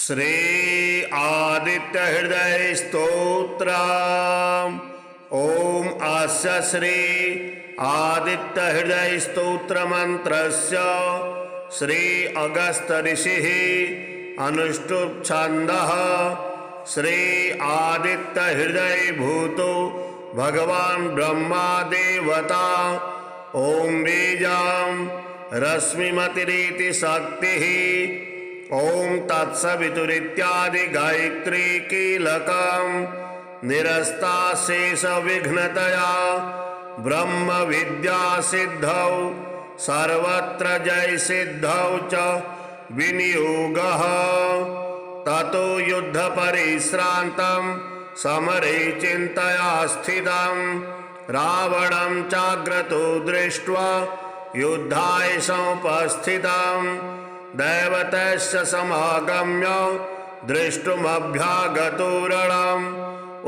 श्री आदित्य हृदय स्तोत्र। ओम अस्य श्री आदित्य हृदय स्तोत्र मंत्रस्य श्री अगस्त ऋषिः अनुष्टुप् छन्दः श्री आदित्य हृदय भूतो भगवान ब्रह्मा देवता। ओम बीजं रश्मिमतिरिति शक्तिः। ओम तत्सवितुरित्यादि गायत्री कीलकम् निरस्ता शेष विघ्नतया ब्रह्म विद्या सिद्धौ सर्वत्र जय सिद्धौ च विनियोगः। ततो युद्ध परिश्रान्तं समरे चिन्तया स्थितं रावणं चाग्रतो दृष्ट्वा युद्धाय समुपस्थितं दैवतस्य समागम्य दृष्टुमभ्यागतो रणम्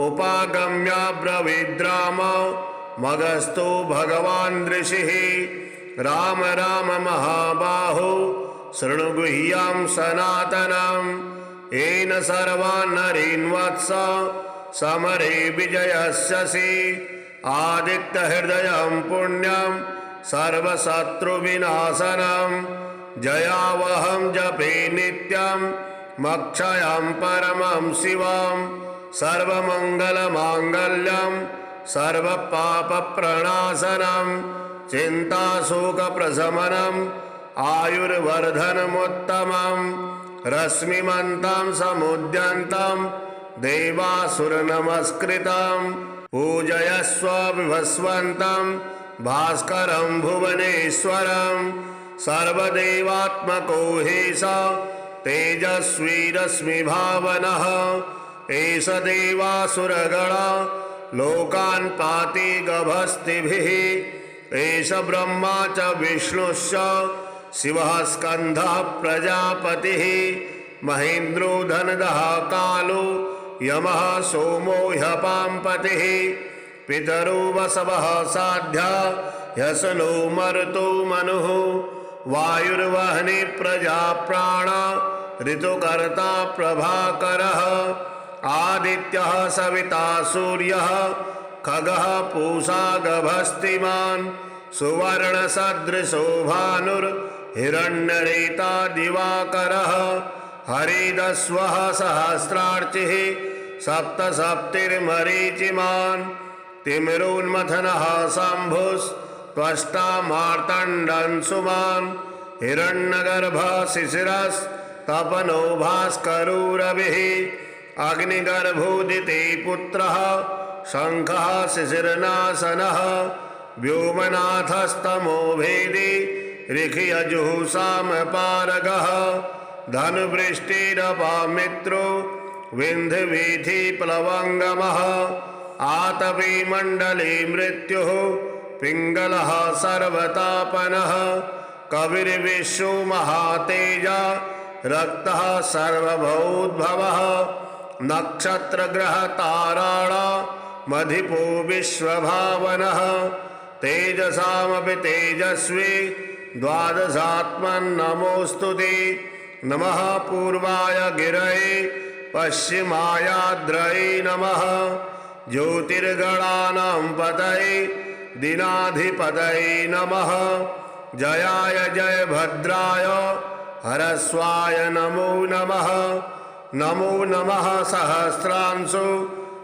उपागम्य ब्रवीद्राम मगस्तु भगवान् ऋषिः राम राम महाबाहो शृणु गुह्यं सनातनम् येन सर्वान् नरीन् वत्स समरे विजयस्यसि। आदित्य हृदयं पुण्यं सर्वशत्रुविनाशनम् जयावहं जपे नित्यं मक्षयं परमं शिवं सर्वमङ्गलमाङ्गल्यं सर्वपापप्रणाशनं चिन्ताशोकप्रशमनम् आयुर्वर्धनमुत्तमं रश्मिमन्तं समुद्यन्तं देवासुरनमस्कृतं पूजयस्व विभस्वन्तं भास्करं भुवनेश्वरं सर्वदेवात्मको हि स तेजस्वी रश्मिभावनः। एष देवासुरगणा लोकान् पाति गभस्तिभिः। एष ब्रह्मा च विष्णुश्च शिवः स्कन्दः प्रजापतिः महेन्द्रो धनदः कालो यमः सोमो ह्यपाम्पतिः पितरो वसवः साध्या ह्यसनो मरुतो मनुः वायुर्वह्नि प्रजा प्राण ऋतुकर्ता प्रभाकरः आदित्यः सविता सूर्यः खगः पूषा गभस्तिमान् सुवर्णसदृशो भानुर्हिरण्यरेता दिवाकरः हरिदस्वः सहस्रार्चिः सप्तसप्तिर्मरीचिमान् तिमिरोन्मथनः शम्भुस् त्वष्टा मार्तण्डंशुमान् हिरण्यगर्भः शिशिरस्तपनो भास्करो रविः अग्निगर्भोदिते पुत्रः शङ्खः शिशिरनाशनः व्योमनाथस्तमो भेदी ऋषियजुःसामपारगः धनुवृष्टिरपामित्रो विन्ध्यवीथिप्लवङ्गमः आतपी मण्डले मृत्युः पिङ्गलः सर्वतापनः कविर्विश्वो महातेजा रक्तः सर्वभूद्भवः नक्षत्रग्रहताराणा मधिपो विश्वभावनः तेजसामपि तेजस्वी द्वादशात्मन्नमोऽस्तुते। नमः पूर्वाय गिरये पश्चिमायाद्रये नमः ज्योतिर्गणानां पतये दीनाधिपतये नमः जयाय जयभद्राय हरस्वाय नमो नमः। नमो नमः सहस्रांशु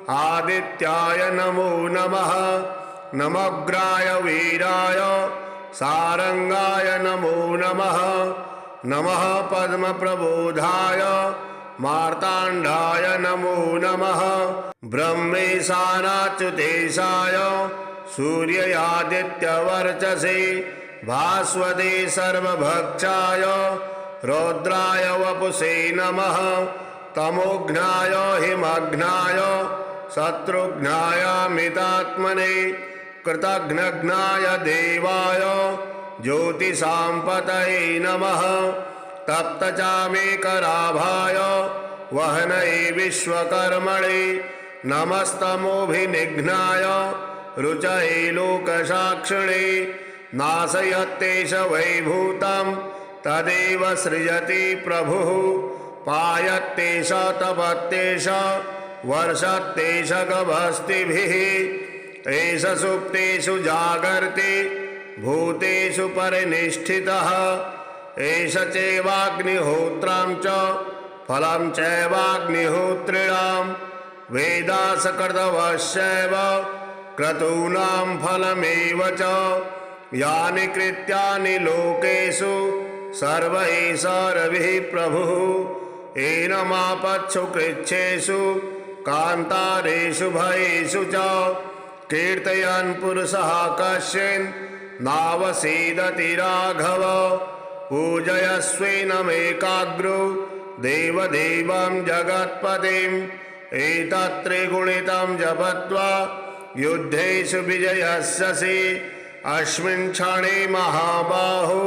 आदित्याय नमो नमः नमोग्राय वीराय सारंगाय नमो नमः नमः पद्मप्रबोधाय मार्ताण्डाय नमो नमः ब्रह्मेशानाच्युतेशाय सूर्यादित्यवर्चसे भास्वते सर्वभक्षाय रौद्राय वपुषे नमः तमोघ्नाय हिमघ्नाय शत्रुघ्नाय मितात्मने कृतघ्नघ्नाय देवाय ज्योतिषाम्पतये नमः तप्तचामेकराभाय वहनये विश्वकर्मणे नमस्तमोभिनिघ्नाय रुचये लोकसाक्षिणे नाशयत्येष वैभूतं तदेव सृजति प्रभुः पायत्तेष तपत्तेष वर्षत्तेष गभस्तिभिः एष सुप्तेषु जागर्ति भूतेषु परिनिष्ठितः एष चैवाग्निहोत्रां च फलं चैवाग्निहोत्रिणां वेदासकृतवश्चैव क्रतूनां फलमेव च यानि कृत्यानि लोकेषु सर्वैः सर्वैः प्रभुः एनमापत्सु कृच्छेषु कान्तारेषु भयेषु च कीर्तयन् पुरुषः कश्चिन् नावसीदति राघव पूजयस्वेनमेकाग्रो देवदेवं जगत्पतिम् एतत्त्रिगुणितं जपत्वा युद्धेषु विजयस्यसि अस्मिन् क्षणे महाबाहो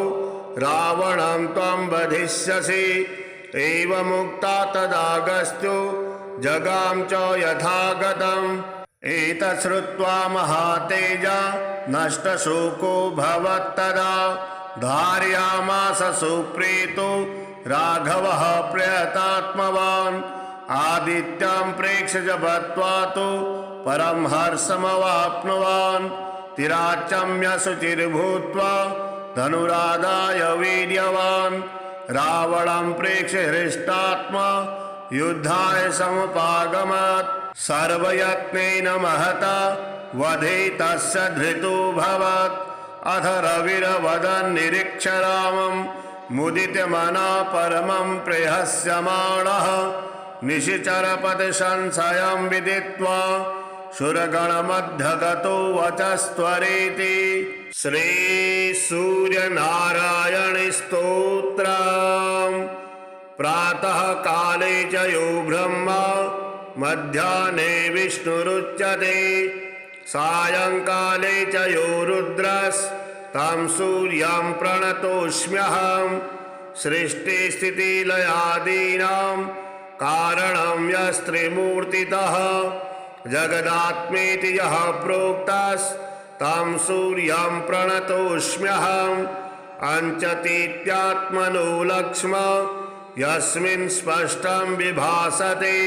रावणं त्वं वधिष्यसि एवमुक्ता तदागस्त्यो जगाम च यथागतम् एतत् श्रुत्वा महातेजा नष्टशोको भवत्तदा धारयामास सुप्रीतो राघवः प्रयतात्मवान् आदित्यं प्रेक्ष्य जपत्वा तु परं हर्षमवाप्नुवान् तिराचम्य शुचिर्भूत्वा धनुरादाय वीर्यवान् रावणं प्रेक्ष्य हृष्टात्मा युद्धाय समुपागमत् सर्वयत्नेन महता वधे तस्य धृतोऽभवत् अथ रविर्वदन् निरीक्ष्य रामं मुदितमना परमं प्रहस्यमाणः निशिचरपतिसंशयं विदित्वा सुरगणमध्यगतो वचस्त्वरेति श्रीसूर्यनारायणस्तोत्रम् प्रातः काले च यो ब्रह्मा मध्याह्ने विष्णुरुच्यते सायंकाले च यो रुद्रस्तं सूर्यं प्रणतोऽस्म्यहं सृष्टिस्थितिलयादीनां कारणं यस्त्रिमूर्तितः जगदात्मेति यः प्रोक्तस्तं सूर्यं प्रणतोऽस्म्यहम् अंचतीत्यात्मनो लक्ष्म यस्मिन् स्पष्टं विभासते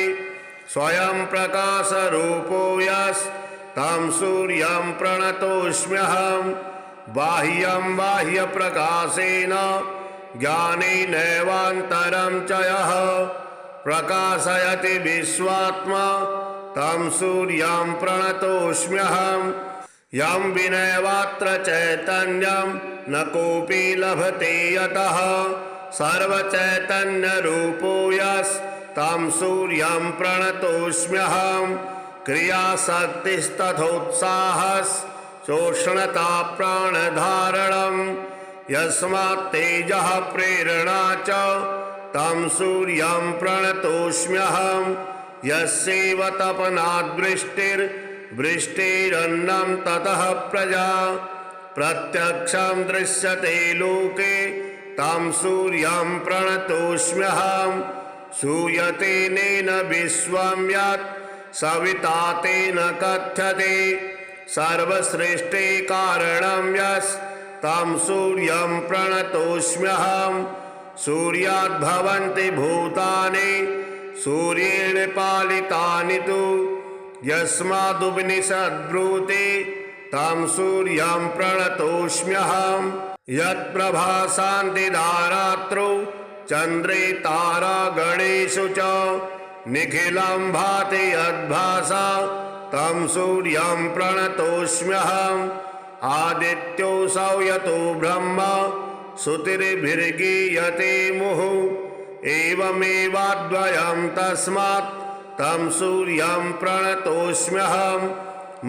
स्वयं प्रकाशरूपो यस्तं सूर्यं प्रणतोऽस्म्यहम् बाह्यं बाह्यप्रकाशेन ज्ञानेनैवान्तरं च यः प्रकाशयति विश्वात्मा तं सूर्यं प्रणतोऽस्म्यहम् यं विनैवात्र चैतन्यं न कोऽपि लभते यतः सर्वचैतन्यरूपो यस्तं सूर्यं प्रणतोऽस्म्यहम् क्रियाशक्तिस्तथोत्साहश्चोष्णता प्राणधारणं यस्मात् तेजः प्रेरणा च तं सूर्यं प्रणतोऽस्म्यहम् यस्यैव तपनाद्वृष्टिर्वृष्टिरन्नं ततः प्रजा प्रत्यक्षं दृश्यते लोके तं सूर्यं प्रणतोऽस्म्यहम् सूयते नेन विश्वं यत् सविता तेन कथ्यते सर्वसृष्टिकारणं यस्तं सूर्यं प्रणतोऽस्म्यहम् सूर्याद्भवन्ति भूतानि सूर्येण पालितानि तु यस्मादुपनिषद्ब्रूते तं सूर्यं प्रणतोऽस्म्यहम् यत्प्रभासान्तिदारात्रौ चन्द्रे तारागणेषु च निखिलं भाति यद्भासा तं सूर्यं प्रणतोऽस्म्यहम् आदित्योऽसौ यतो ब्रह्मा श्रुतिर्भिर्गीयते मुहुः एवमेवाद्वयं तस्मात् तं सूर्यं प्रणतोऽस्म्यहम्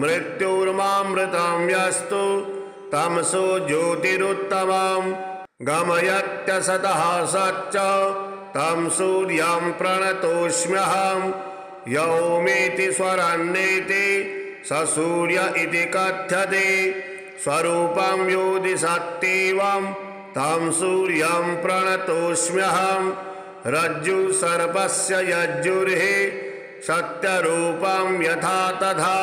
मृत्युर्मामृतं यस्तु तमसो ज्योतिरुत्तमं गमयत्यसतः सच्च तं सूर्यं प्रणतोऽस्म्यहम् यौमेति स्वरन्नेति स सूर्य इति कथ्यते स्वरूपं योधि सत्येवं तं सूर्यं प्रणतोऽस्म्यहम् रज्जु सर्पस्य यज्जुर्हि सत्यरूपं यथा तथा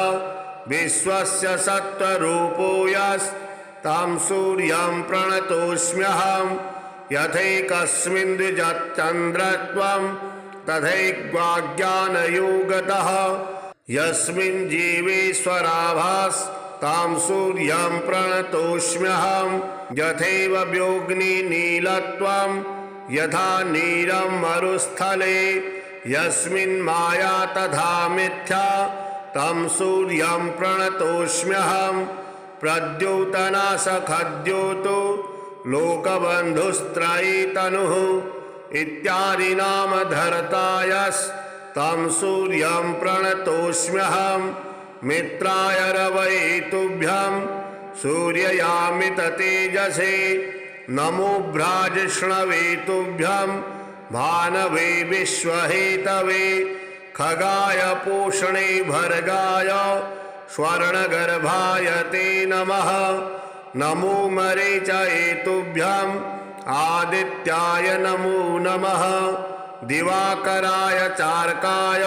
विश्वस्य सत्त्वरूपो यस्तं सूर्यं प्रणतोऽस्म्यहम् यथैकस्मिन् द्विजच्चन्द्रत्वं तथैवाज्ञानयोगतः यस्मिन् जीवेश्वराभासतां सूर्यं प्रणतोऽस्म्यहं यथैव व्योम्नीलत्वं यथा नीरं मरुस्थले यस्मिन् माया तथा मिथ्या तं सूर्यं प्रणतोऽस्म्यहं प्रद्योतनासखद्योतो लोकबन्धुस्त्रयीतनुः इत्यादि नामधर्तायस्तं सूर्यं प्रणतोऽस्म्यहं मित्राय रवये तुभ्यं सूर्ययामित तेजसे नमो भ्राजिष्णवे तुभ्यं भानवे विश्वहेतवे खगाय पूषणे भर्गाय स्वर्णगर्भाय ते नमः नमो मरीचये तुभ्यं आदित्याय नमो नमः दिवाकराय चार्काय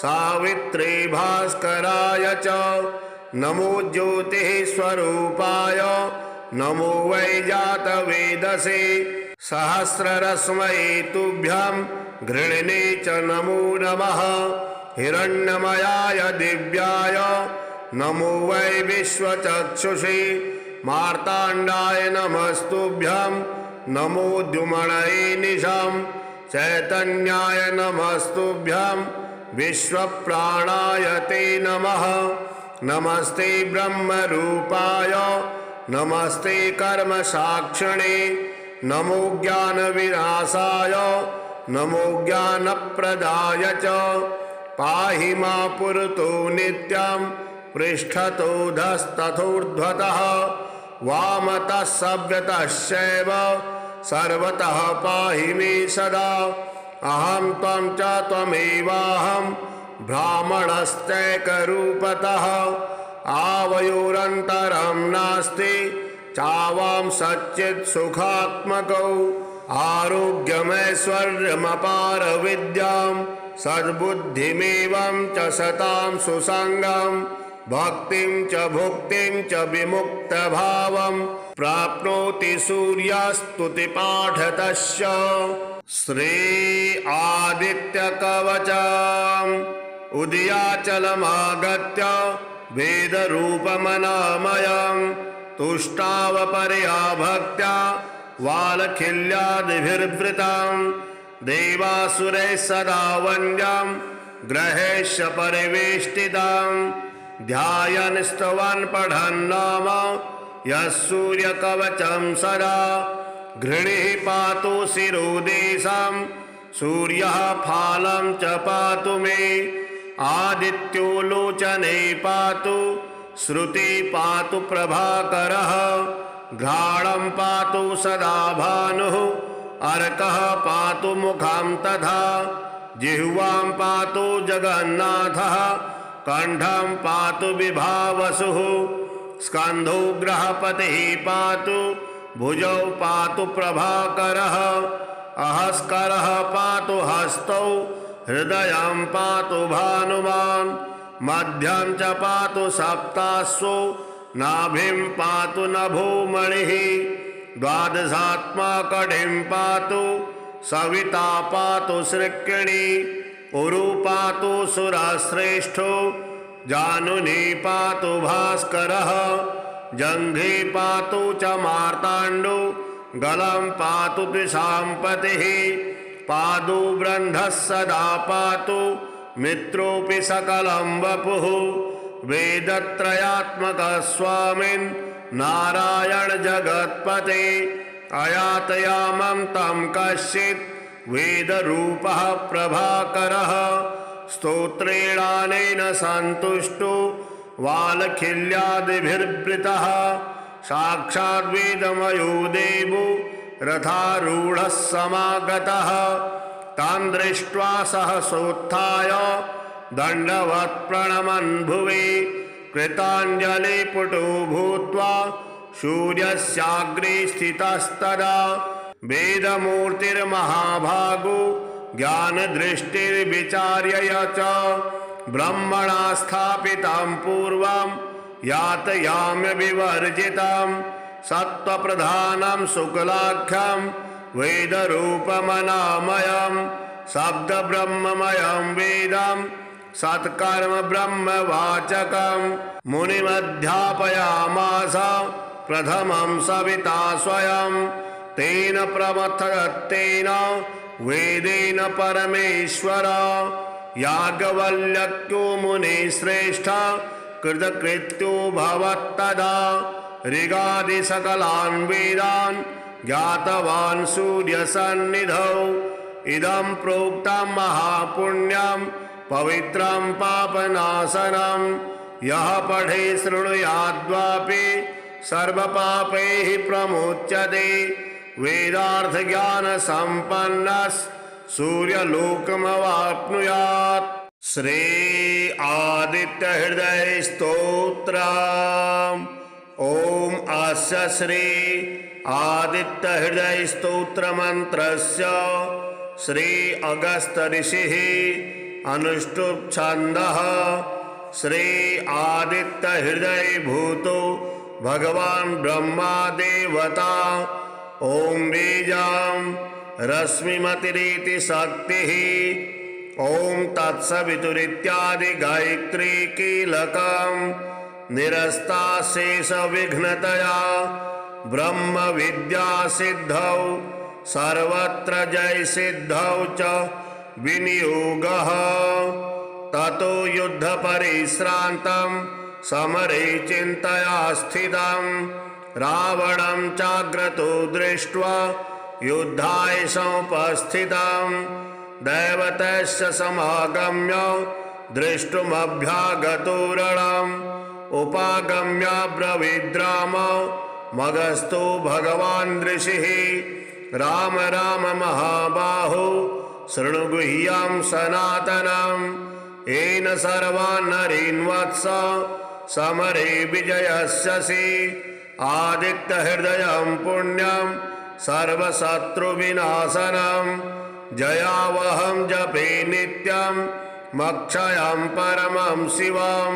सावित्रे भास्कराय च नमो ज्योतिः स्वरूपाय नमो वैजातवेदसे सहस्ररश्मये तुभ्यं घृणिने च नमो नमः हिरण्यमयाय दिव्याय नमो वै विश्वचक्षुषे मार्ताण्डाय नमस्तुभ्यं नमो द्युमणये निशं चैतन्याय नमस्तुभ्यं विश्वप्राणाय ते नमः नमस्ते ब्रह्मरूपाय नमस्ते कर्मसाक्षिणे नमो ज्ञानविनाशाय नमो ज्ञानप्रदाय च पाहि मा पुरतो नित्यं पृष्ठतो धस्तथोर्ध्वतः वामतः सव्यतश्चैव सर्वतः पाहि मे सदा अहं त्वं च त्वमेवाहं ब्राह्मणश्चैकरूपतः आवयोरन्तरं नास्ति चावां सच्चित् सुखात्मकौ आरोग्यमैश्वर्यमपार विद्यां सद्बुद्धिमेवं च सतां सुसंगं भक्तिं च भुक्तिं च विमुक्तभावं प्राप्नोति सूर्यस्तुतिपाठतश्च श्री आदित्यकवचम् उदयाचलमागत्य वेदरूपमनामयं तुष्टावपर्या भक्त्या वालखिल्यादिभिर्वृतां देवासुरैः सदा वन्द्यं ग्रहेश्च परिवेष्टितां ध्यायन् स्तवन् पठन् नाम यः सूर्यकवचं सदा घृणिः पातु शिरोदेशं सूर्यः फालं च पातु मे आदित्यो लोचने पातु श्रुति पातु प्रभाकरः घ्राणं पातु सदा भानुः अर्कः पातु मुखं तथा जिह्वां पातु जगन्नाथः कंठं पातु विभावसुः स्कन्धो ग्रहपतिः पातु भुजौ पातु प्रभाकरः अहस्करः पातु हस्तौ हृदयं पातु भानुमान् मध्यं च पातु सप्तास्वौ नाभिं पातु नभोमणिः द्वादशात्माकटिं पातु सविता पातु सृक्किणी उरु पातु सुरश्रेष्ठो जानुनी पातु भास्करः जङ्घे पातु च मार्ताण्डो गलं पातु द्विषाम्पतिः पादो ब्रन्धः सदा पातु मित्रोऽपि सकलं वपुः वेदत्रयात्मकः स्वामिन् नारायण जगत्पते अयातयामं तं कश्चित् वेदरूपः प्रभाकरः स्तोत्रेणानेन सन्तुष्टो वालखिल्यादिभिर्वृतः साक्षाद्वेदमयो देवो रथारूढः समागतः तां दृष्ट्वा सहसोत्थाय दण्डवत् प्रणमन् भुवि कृताञ्जलिपुटो भूत्वा सूर्यस्याग्रे स्थितस्तदा वेदमूर्तिर्महाभागो ज्ञानदृष्टिर्विचार्य च ब्रह्मणा स्थापितं पूर्वं यातयाम्य विवर्जितं सत्त्वप्रधानं शुक्लाख्यं वेदरूपमनामयं शब्द ब्रह्ममयं वेदं सत्कर्म ब्रह्मवाचकं मुनिमध्यापयामास प्रथमं सविता स्वयं तेन प्रमथदत्तेन वेदेन परमेश्वर याज्ञवल्क्यो मुनिश्रेष्ठ कृतकृत्यो भवत्तदा ऋगादि सकलान् वेदान् ज्ञातवान् सूर्यसन्निधौ इदं प्रोक्तं महापुण्यं पवित्रं पापनाशनं यः पठे शृणुयाद्वापि सर्वपापैः प्रमुच्यते वेदार्थज्ञानसम्पन्नः सूर्यलोकमवाप्नुयात्। श्री आदित्य हृदय स्तोत्र। ओम अस्य श्री आदित्य हृदय स्तोत्र मंत्रस्य श्री अगस्त ऋषिः अनुष्टुप् छन्दः श्री आदित्य हृदय भूतो भगवान ब्रह्मा देवता ओम बीजं रश्मिमतिरिति शक्तिः ओम तत्सवितुरित्यादि गायत्री कीलकं निरस्ता शेष विघ्नतया ब्रह्म विद्या सिद्धौ सर्वत्र जय सिद्धौ च विनियोगः ततो युद्ध परिश्रान्तं समरे चिन्तया स्थितं रावणं चाग्रतो दृष्ट्वा युद्धाय समुपस्थितं दैवतस्य समागम्य दृष्टुमभ्यागतो रणम् उपागम्य ब्रवीद्राम मगस्तु भगवान् ऋषिः राम राम महाबाहो शृणु गुह्यं सनातनम् येन सर्वान् नरीन् वत्स समरे विजयस्यसि आदित्य हृदयं पुण्यं सर्वशत्रुविनाशनं जयावहं जपे नित्यं मक्षयं परमं शिवं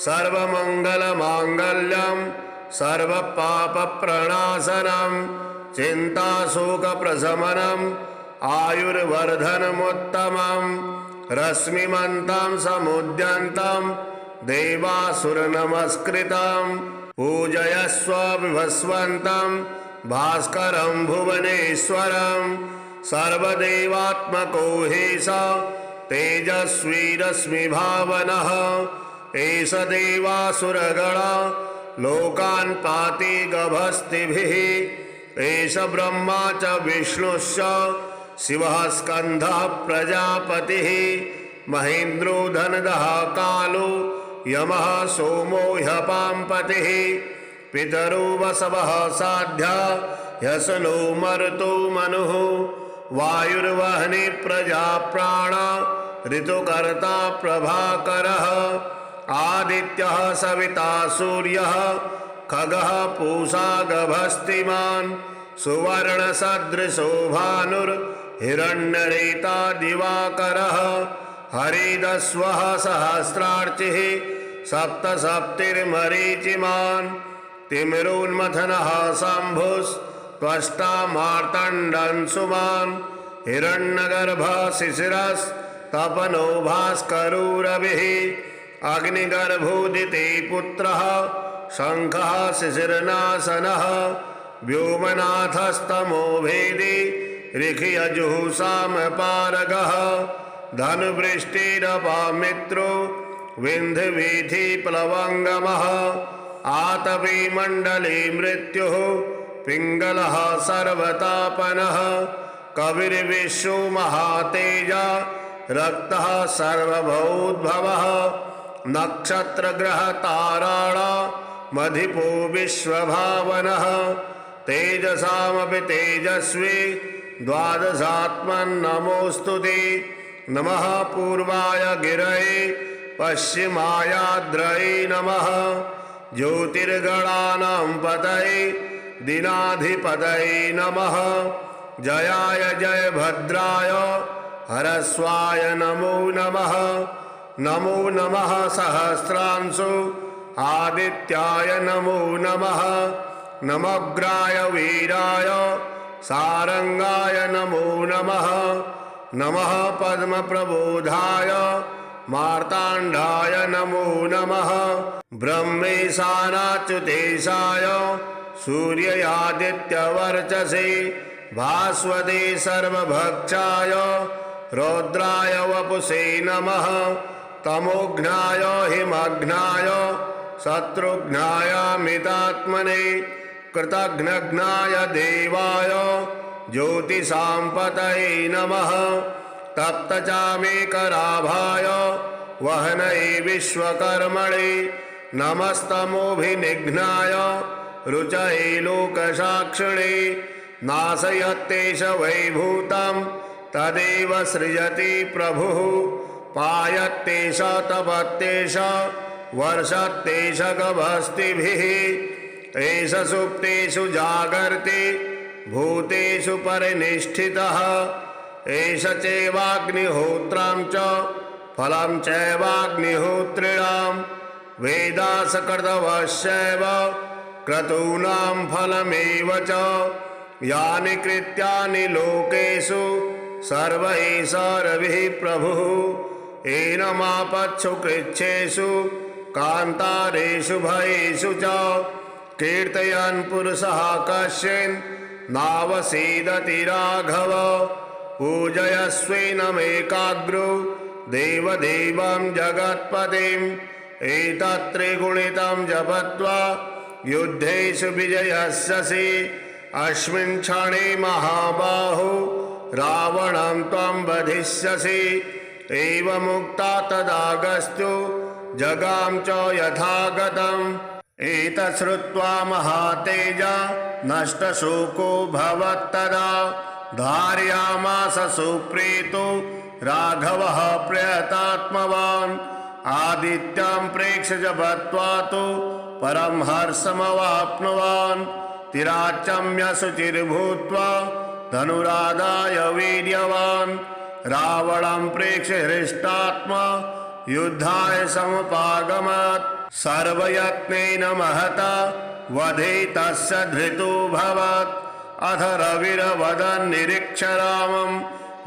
सर्वमङ्गलमाङ्गल्यं सर्वपापप्रणाशनं चिन्ताशोकप्रशमनम् आयुर्वर्धनमुत्तमं रश्मिमन्तं समुद्यन्तं देवासुरनमस्कृतं पूजयस्व विभस्वन्तं भास्करं भुवनेश्वरं सर्वदेवात्मको हि स तेजस्वी रश्मिभावनः एष देवासुरगणा लोकान् पाति गभस्तिभिः एष ब्रह्मा च विष्णुश्च शिवः स्कन्धः प्रजापतिः महेन्द्रो धनदः कालो यमः सोमो ह्यपाम्पतिः पितरो वसवः साध्या ह्यसनो मरुतो मनुः वायुर्वह्नि प्रजा प्राणा ऋतुकर्ता प्रभाकरः आदित्यः सविता सूर्यः खगः पूषा गभस्तिमान् सुवर्णसदृशो भानुर्हिरण्यरेता दिवाकरः हरिदस्वः सहस्रार्चिः सप्तसप्तिर्मरीचिमान् तिमिरोन्मथनः शम्भुस्त्वष्टा मार्तण्डंशुमान् हिरण्यगर्भः शिशिरस्तपनो भास्करो रविः अग्निगर्भोदिते पुत्रः शङ्खः शिशिरनाशनः व्योमनाथस्तमो भेदी ऋखियजुःसामपारगः धनुवृष्टिरपामित्रो विन्ध्यवीथिप्लवङ्गमः आतपी मण्डले मृत्युः पिङ्गलः सर्वतापनः कविर्विश्वो महातेजा रक्तः सर्वभूद्भवः नक्षत्रग्रहताराणा मधिपो विश्वभावनः तेजसामपि तेजस्वी द्वादशात्मन्नमोऽस्तु ते नमः पूर्वाय गिरये पश्चिमायाद्रये नमः ज्योतिर्गणानां पतये दीनाधिपतये नमः जयाय जयभद्राय हरस्वाय नमो नमः नमो नमः सहस्रांशु आदित्याय नमो नमः नमोग्राय वीराय सारंगाय नमो नमः नमः पद्मप्रबोधाय मार्ताण्डाय नमो नमः। ब्रह्मेशानाच्युतेशाय सूर्यादित्यवर्चसे भास्वते सर्वभक्षाय रौद्राय वपुषे नमः। तमोघ्नाय हिमघ्नाय शत्रुघ्नाय मितात्मने कृतघ्नघ्नाय देवाय ज्योतिषाम्पतये नमः। तप्तचामेकराभाय वहनये विश्वकर्मणे नमस्तमोभिनिघ्नाय रुचये लोकसाक्षिणे। नाशयत्येष वैभूतं तदेव सृजति प्रभुः पायत्येष तपत्येष वर्षत्येष गभस्तिभिः। एष सुप्तेषु जागर्ति भूतेषु परिनिष्ठितः। एष चैवाग्निहोत्रं च फलं चैवाग्निहोत्रिणां वेदासकृतवश्चैव क्रतूनां फलमेव च। यानि कृत्यानि लोकेषु सर्वैः सर्वैः प्रभुः एनमापत्सु कृच्छ्रेषु कान्तारेषु भयेषु च। कीर्तयन् पुरुषः कश्चिन् नावसीदति राघव पूजयस्वेनमेकाग्रो देवदेवं जगत्पतिम्। एतत्त्रिगुणितं जपत्वा युद्धेषु विजयस्यसि अस्मिन् क्षणे महाबाहो रावणं त्वं वधिष्यसि। एवमुक्ता तदागस्त्यो जगाम च यथागतम्। एतत् श्रुत्वा महातेजा नष्टशोको भवत्तदा धारयामास सुप्रीतो राघवः प्रयतात्मवान्। आदित्यं प्रेक्ष्य जपत्वा तु परं हर्षमवाप्नुवान्। तिराचम्य शुचिर्भूत्वा धनुरादाय वीर्यवान् रावणं प्रेक्ष्य हृष्टात्मा युद्धाय समुपागमत्। सर्वयत्नेन महता वधे तस्य धृतोऽभवत्। अथ रविर्वदन् निरीक्ष्य रामं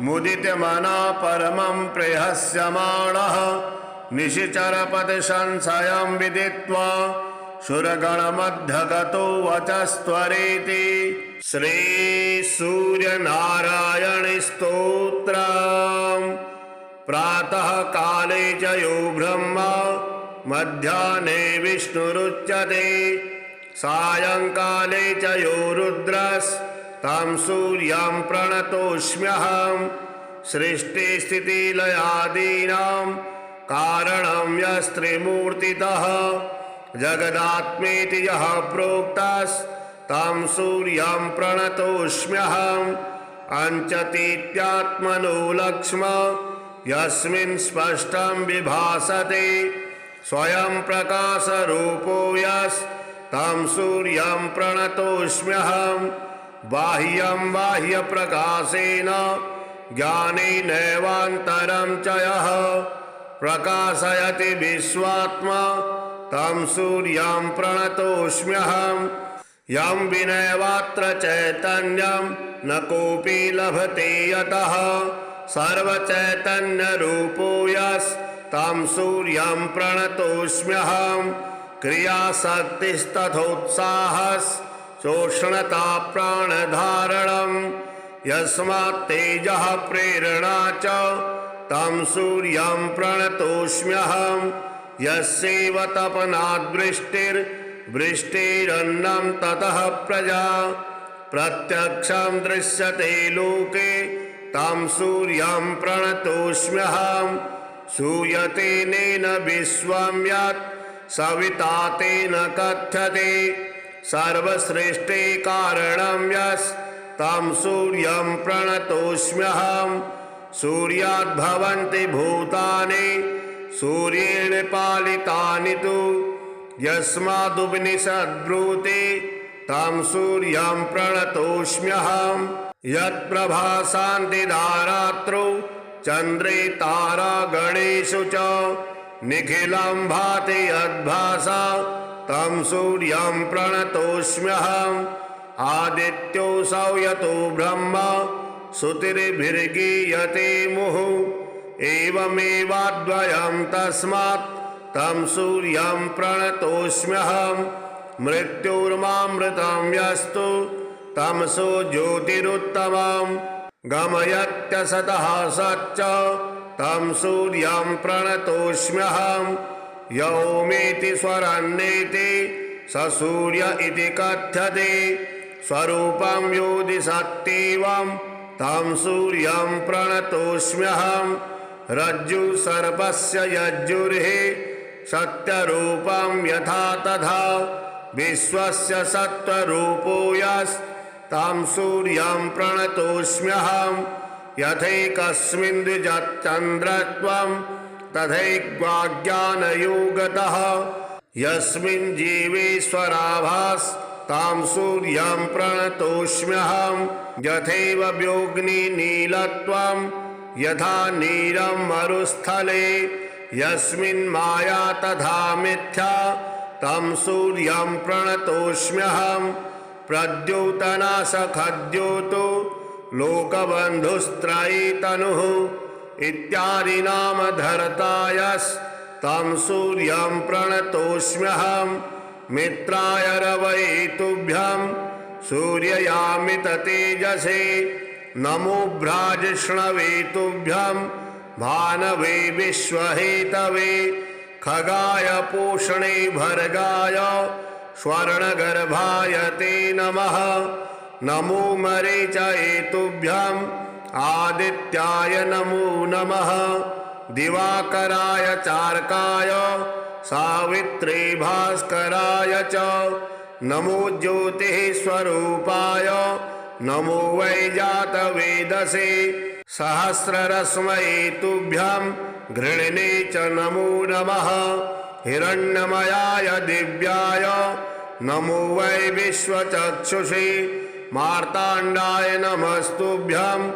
मुदितमनः परमं प्रहस्यमाणः। निशिचरपतिसंशयं विदित्वा सुरगणमध्यगतो वचस्त्वरेति। श्रीसूर्यनारायणस्तोत्रम्। प्रातः काले च यो ब्रह्मा मध्याह्ने विष्णुरुच्यते सायंकाले च यो रुद्रस्तं सूर्यं प्रणतोऽस्म्यहम्। सृष्टिस्थितिलयादीनां कारणं यस्त्रिमूर्तितः जगदात्मेति यः प्रोक्तस्तं सूर्यं प्रणतोऽस्म्यहम्। अंचतीत्यात्मनो लक्ष्म यस्मिन् स्पष्टं विभासते स्वयं प्रकाशरूपो यस्तं सूर्यं प्रणतोऽस्म्यहम्। बाह्यं बाह्यप्रकाशेन ज्ञानेनैवान्तरं च यः प्रकाशयति विश्वात्मा तं सूर्यं प्रणतोऽस्म्यहम्। यं विनैवात्र चैतन्यं न कोऽपि लभते यतः सर्वचैतन्यरूपो यस्तं सूर्यं प्रणतोऽस्म्यहम्। क्रियाशक्तिस्तथोत्साहश्चोष्णता प्राणधारणं यस्मात् तेजः प्रेरणा च तं सूर्यं प्रणतोऽस्म्यहम्। यस्यैव तपनाद्वृष्टिर्वृष्टिरन्नं ततः प्रजा प्रत्यक्षं दृश्यते लोके तं सूर्यं प्रणतोऽस्म्यहम्। सूयतेनेन विश्वं यत् सविता तेन कथ्यते सर्वसृष्टे कारणं यस्तं सूर्यं प्रणतोऽस्म्यहम्। सूर्याद्भवन्ति भूतानि सूर्येण पालितानि तु यस्मादुपनिषद्ब्रूते तं सूर्यं प्रणतोऽस्म्यहम्। यत्प्रभासान्तिदारात्रौ चन्द्रे तारागणेषु च निखिलं भाति यद्भासा तं सूर्यं प्रणतोऽस्म्यहम्। आदित्योऽसौ यतो ब्रह्म सुतिर्भिर्गीयते मुहुः एवमेवाद्वयं तस्मात् तं सूर्यं प्रणतोऽस्म्यहम् मृत्युर्मामृतं यस्तु तमसो ज्योतिरुत्तमम् गमयत्यसतः सच्च तं सूर्यं प्रणतोऽस्म्यहम् यौमेति स्वरन्नेति स सूर्य इति कथ्यते स्वरूपं योधि सत्येवं तं सूर्यं प्रणतोऽस्म्यहम् रज्जु सर्पस्य यज्जुर्हि सत्यरूपं यथा तथा विश्वस्य सत्त्वरूपो यस्तं सूर्यं प्रणतोऽस्म्यहम् यथैकस्मिन् द्विजश्चन्द्रत्वं तथैक्वाज्ञानयोगतः यस्मिन् जीवेश्वराभासं सूर्यं प्रणतोऽस्म्यहम् यथैव व्योम्नीलत्वं यथा नीलं मरुस्थले यस्मिन् माया तथा मिथ्या तं सूर्यं प्रणतोऽस्म्यहम् प्रद्योतनासखद्योतो लोकबन्धुस्त्रयीतनुः इत्यादि नाम धर्तायस्तं सूर्यं प्रणतोऽस्म्यहम् मित्राय रवये तुभ्यं सूर्ययामित तेजसे नमो भ्राजिष्णवे तुभ्यं भानवे विश्वहेतवे खगाय पूषणे भर्गाय स्वर्णगर्भाय ते नमः नमो मरीचये तुभ्यम् आदित्याय नमो नमः दिवाकराय चार्काय सावित्रे भास्कराय च नमो ज्योतिः स्वरूपाय नमो वैजातवेदसे सहस्ररश्मये तुभ्यं घृणिने च नमो नमः हिरण्यमयाय दिव्याय नमो वै विश्वचक्षुषे मार्ताण्डाय नमस्तुभ्यं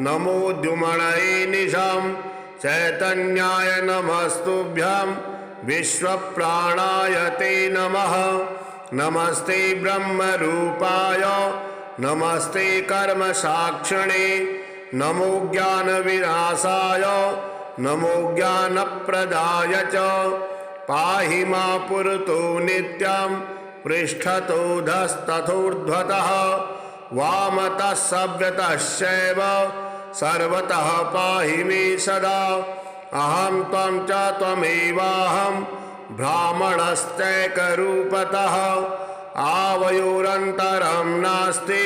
नमो द्युमणये निशं चैतन्याय नमस्तुभ्यं विश्वप्राणाय ते नमः नमस्ते ब्रह्मरूपाय नमस्ते कर्मसाक्षिणे नमो ज्ञानविनाशाय नमो ज्ञानप्रदाय च पाहि मा पुरतो नित्यं पृष्ठतोऽधस्तथोर्ध्वतः वामतः सव्यतश्चैव सर्वतः पाहि मे सदा अहं त्वं च त्वमेवाहं ब्राह्मणश्चैकरूपतः आवयोरन्तरं नास्ति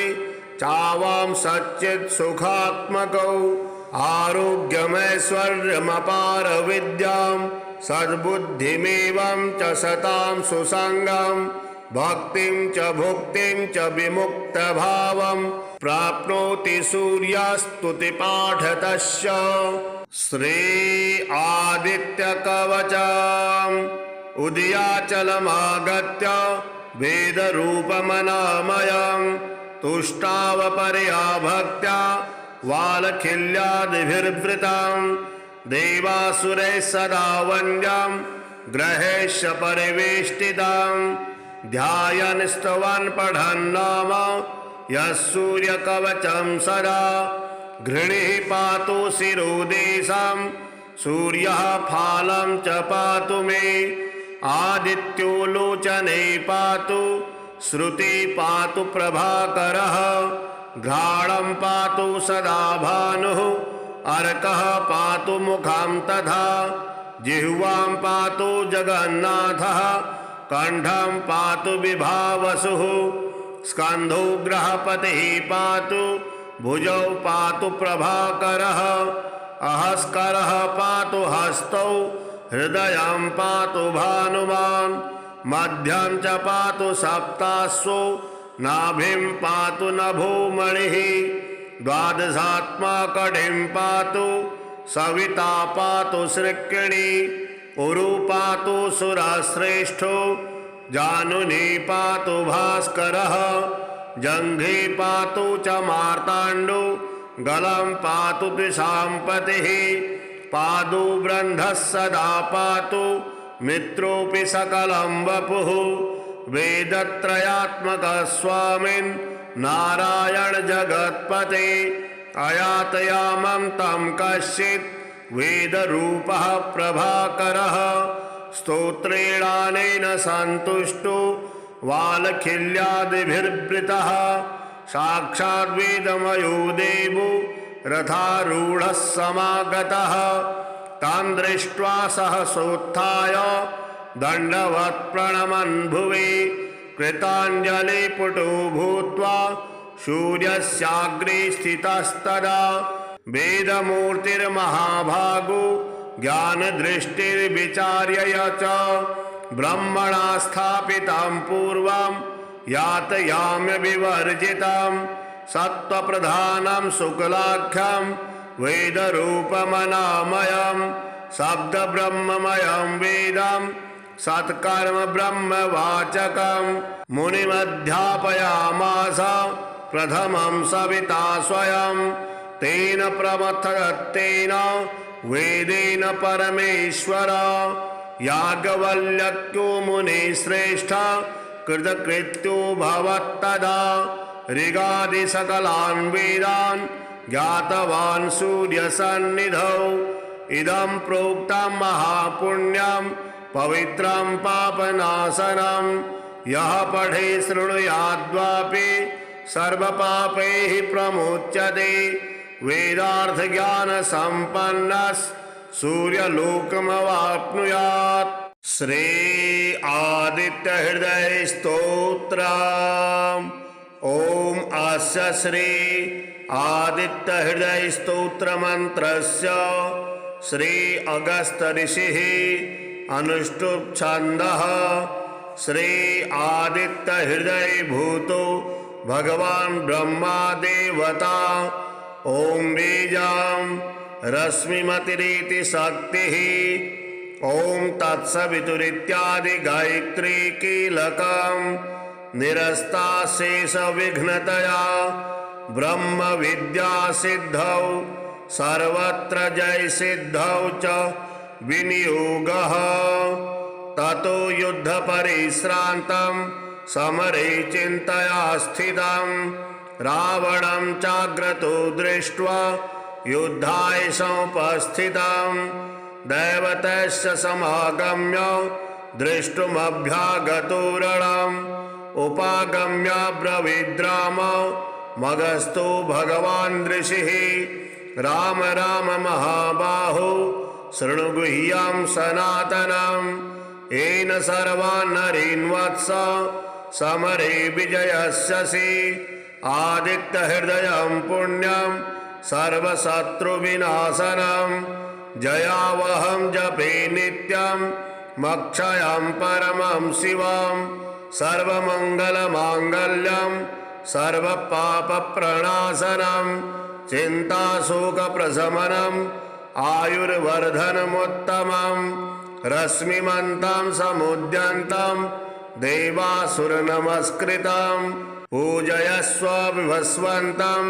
चावां सच्चित् सुखात्मकौ आरोग्यमैश्वर्यमपार विद्यां सद्बुद्धिमेवं च सतां सुसंगं भक्तिं च भुक्तिं च विमुक्तभावं प्राप्नोति सूर्यस्तुतिपाठतस्य श्री आदित्यकवचम् उदयाचलमागत्य वेदरूपमनामयं तुष्टावपरया भक्त्या वालखिल्यादिभिर्वृतं देवासुरैः सदा वन्द्यं ग्रहेश्च परिवेष्टितं ध्यायन् स्तवन् पठन् नाम यः सूर्यकवचं सदा घृणिः पातु शिरोदेशं सूर्यः फालं च पातु मे आदित्यो लोचने पातु श्रुति पातु प्रभाकरः घ्राणं पातु सदा भानुः अर्कः पातु मुखं तथा जिह्वां पातु जगन्नाथः कंठं पातु विभावसुः स्कन्धो ग्रहपतिः पातु भुजौ पातु प्रभाकरः अहस्करः पातु हस्तौ हृदयं पातु भानुमान् मध्यं च पातु सप्तास्वो नाभिं पातु नभोमणिः द्वादशात्मा कटिं पातु सविता पातु सृक्किणी उरु पातु सुरश्रेष्ठो जानुनी पातु भास्करः जङ्घे पातु च मार्ताण्डो गलं पातु द्विषाम्पतिः पादो ब्रन्धः सदा पातु मित्रोऽपि सकलं वपुः वेदत्रयात्मकः स्वामिन् नारायण जगत्पते अयातयामं तं कश्चित् वेदरूपः प्रभाकरः स्तोत्रेणानेन सन्तुष्टो वालखिल्यादिभिर्वृतः साक्षाद्वेदमयो देवो रथारूढः समागतः तान् दृष्ट्वा सहसोत्थाय दण्डवत् प्रणमन् भुवि कृताञ्जलिपुटो भूत्वा सूर्यस्याग्रे स्थितस्तदा वेदमूर्तिर्महाभागो ज्ञानदृष्टिर्विचार्य च ब्रह्मणा स्थापितं पूर्वं यातयाम्य विवर्जितं सत्त्वप्रधानं शुक्लाख्यं वेदरूपमनामयं शब्दब्रह्ममयं वेदं सत्कर्म ब्रह्मवाचकं मुनिमध्यापयामास प्रथमं सविता स्वयं तेन प्रमथतेन वेदेन परमेश्वर याज्ञवल्क्यो मुनिश्रेष्ठ कृतकृत्यो भवत्तदा ऋगादिसकलान् वेदान् ज्ञातवान् सूर्यसन्निधौ इदं प्रोक्तं महापुण्यं पवित्रं पापनाशनं यः पठे शृणुयाद्वापि सर्वपापैः प्रमुच्यते वेदार्थज्ञानसम्पन्नः सूर्यलोकमवाप्नुयात्। श्री आदित्यहृदय स्तोत्रम्। ओम अस्य श्री आदित्यहृदय स्तोत्र मंत्रस्य श्री अगस्त ऋषिः अनुष्टुप् छन्दः श्री आदित्यहृदय भूतो भगवान् ब्रह्मा देवता ओम बीजं रश्मिमतिरिति शक्तिः ओम तत्सवितुरित्यादि गायत्री कीलकं निरस्ता शेष विघ्नतया ब्रह्म विद्या सिद्धौ सर्वत्र जय सिद्धौ च विनियोगः ततो युद्ध परिश्रान्तं समरे चिन्तया स्थितं रावणं चाग्रतो दृष्ट्वा युद्धाय समुपस्थितं दैवतस्य समागम्य दृष्टुमभ्यागतो रणम् उपागम्य ब्रवीद्राम मगस्तो भगवान् ऋषिः राम राम महाबाहो शृणु गुह्यं सनातनम् येन सर्वान् नरीन् वत्स समरे विजयस्यसि आदित्यहृदयं पुण्यं सर्वशत्रुविनाशनं जयावहं जपे नित्यं मक्षयं परमं शिवम् सर्वमंगलमांगल्यं सर्वपापप्रणाशनं चिन्ताशोकप्रशमनम् आयुर्वर्धनमुत्तमं रश्मिमन्तं समुद्यन्तं देवासुरनमस्कृतं पूजयस्व विभस्वन्तं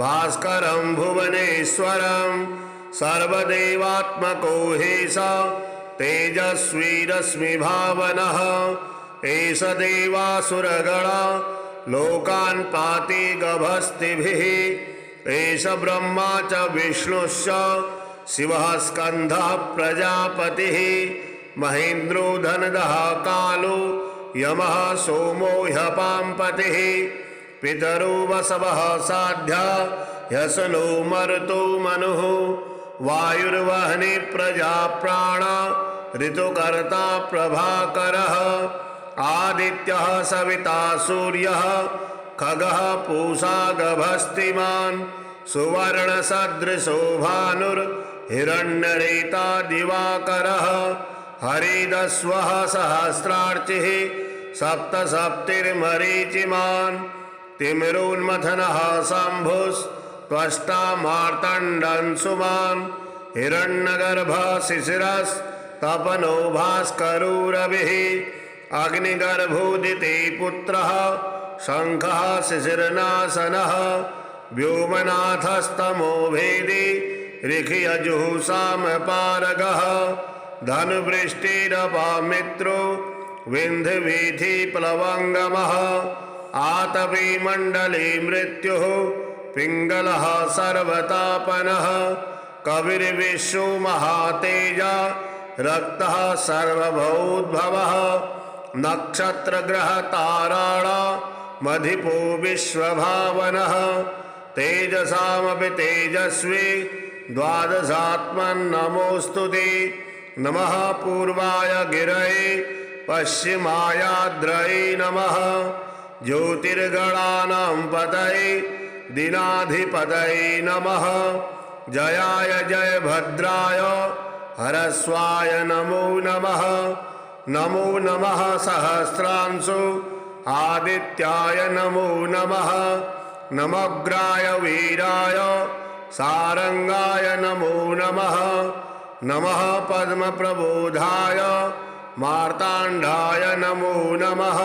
भास्करं भुवनेश्वरं सर्वदेवात्मको हि स तेजस्वी रश्मिभावनः एष देवासुरगणा लोकान् पाति गभस्तिभिः एष ब्रह्मा च विष्णुश्च शिवः स्कन्धः प्रजापतिः महेन्द्रो धनदः कालो यमः सोमो ह्यपाम्पतिः पितरो वसवः साध्या ह्यसनो मरुतो मनुः वायुर्वह्नि प्रजा प्राणा ऋतुकर्ता प्रभाकरः आदित्यः सविता सूर्यः खगः पूषा गभस्तिमान् सुवर्णसदृशो भानुर्हिरण्यरेता दिवाकरः हरिदस्वः सहस्रार्चिः सप्तसप्तिर्मरीचिमान् तिमिरोन्मथनः शम्भुस्त्वष्टा मार्तण्डंशुमान् हिरण्यगर्भः शिशिरस्तपनो भास्करो रविः अग्निगर्भोदिते पुत्रः शंखः शिशिरनाशनः व्योमनाथस्तमो भेदी ऋखियजुःसामपारगः धनुवृष्टिरपामित्रो विन्ध्यवीथि प्लवङ्गमः आतपी मण्डले मृत्युः पिङ्गलः सर्वतापनः कविर्विश्वो महातेजा रक्तः सर्वभूद्भवः नक्षत्रग्रहताराणामधिपो विश्वभावनः तेजसामपि तेजस्वी द्वादशात्मन्नमोऽस्तु ते नमः पूर्वाय गिरये पश्चिमायाद्रये नमः ज्योतिर्गणानां पतये दीनाधिपतये नमः जयाय जयभद्राय हरस्वाय नमो नमः नमो नमः सहस्रांशु आदित्याय नमो नमः नमोग्राय वीराय सारंगाय नमो नमः नमः पद्मप्रबोधाय मार्ताण्डाय नमो नमः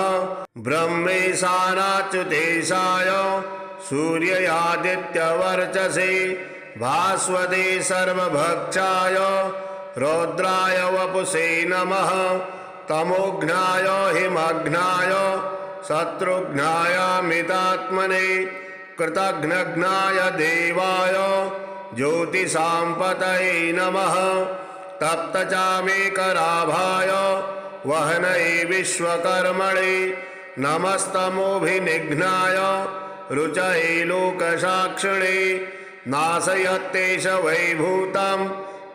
ब्रह्मेशानाच्युतेशाय सूर्यादित्यवर्चसे भास्वते सर्वभक्षाय रौद्राय वपुषे नमः तमोघ्नाय हिमघ्नाय शत्रुघ्नाय मितात्मने कृतघ्नघ्नाय देवाय ज्योतिषाम्पतये नमः तप्तचामेकराभाय वहनये विश्वकर्मणे नमस्तमोभिनिघ्नाय रुचये लोकसाक्षिणे नाशयत्येष वैभूतं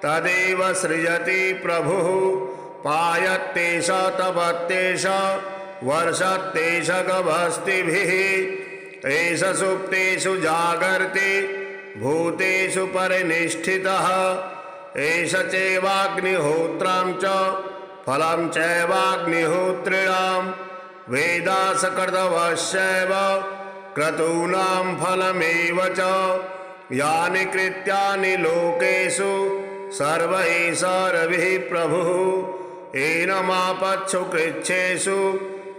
तदेव सृजति प्रभुः पायत्येष तपत्येष वर्षत्येष गभस्तिभिः एष सुप्तेषु जागर्ति भूतेषु परिनिष्ठितः एष चैवाग्निहोत्रं च फलं चैवाग्निहोत्रिणां वेदासकृतवश्चैव क्रतूनां फलमेव च यानि कृत्यानि लोकेषु सर्वैः प्रभुः एनमापत्सु कृच्छेषु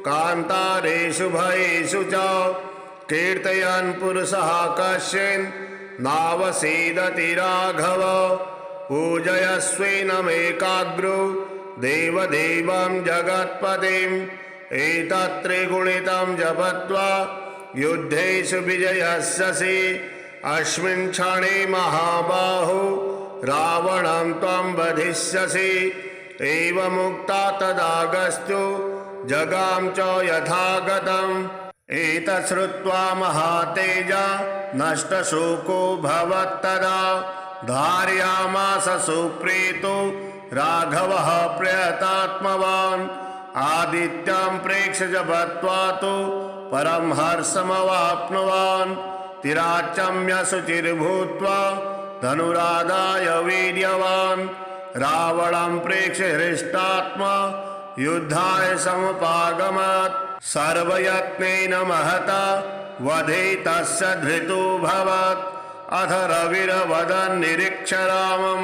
कान्तारेषु भयेषु च कीर्तयन् पुरुषः कश्चिन् नावसीदति राघव पूजयस्वेनमेकाग्रो देवदेवं जगत्पतिम् एतत्त्रिगुणितं जपत्वा युद्धेषु विजयस्यसि अस्मिन् क्षणे महाबाहो रावणं त्वं वधिष्यसि एवमुक्ता तदागस्त्यो जगाम च यथागतम् एतत् श्रुत्वा महातेजा नष्टशोको भवत्तदा धारयामास सुप्रीतो राघवः प्रयतात्मवान् आदित्यं प्रेक्ष्य जपत्वा तु परं हर्षमवाप्नुवान् तिराचम्य शुचिर्भूत्वा धनुरादाय वीर्यवान् रावणं प्रेक्ष्य हृष्टात्मा युद्धाय समुपागमत् सर्वयत्नेन महता वधे तस्य धृतोऽभवत् अथ रविर्वदन् निरीक्ष्य रामं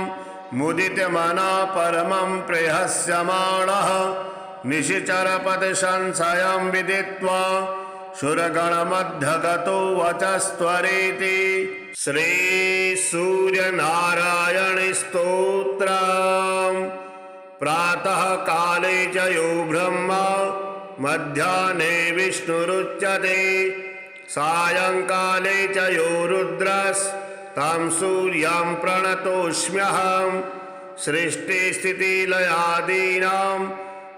मुदितमना परमं प्रहस्यमाणः निशिचरपतिसंशयं विदित्वा सुरगणमध्यगतो वचस्त्वरेति श्रीसूर्यनारायणस्तोत्रम् प्रातः काले च यो ब्रह्मा मध्याह्ने विष्णुरुच्यते सायंकाले च यो रुद्रस्तं सूर्यं प्रणतोऽस्म्यहं सृष्टिस्थितिलयादीनां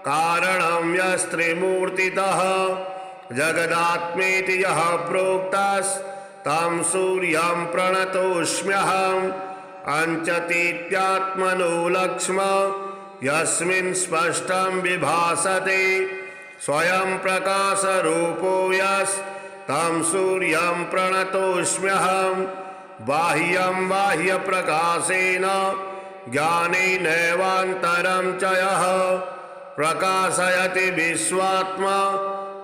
कारणं यस्त्रिमूर्तितः जगदात्मेति यः प्रोक्तस्तं सूर्यं प्रणतोऽस्म्यहम् अंचतीत्यात्मनो लक्ष्म यस्मिन् स्पष्टं विभासते स्वयं प्रकाशरूपो यस्तं सूर्यं प्रणतोऽस्म्यहम् बाह्यं बाह्यप्रकाशेन ज्ञानेनैवान्तरं च यः प्रकाशयति विश्वात्मा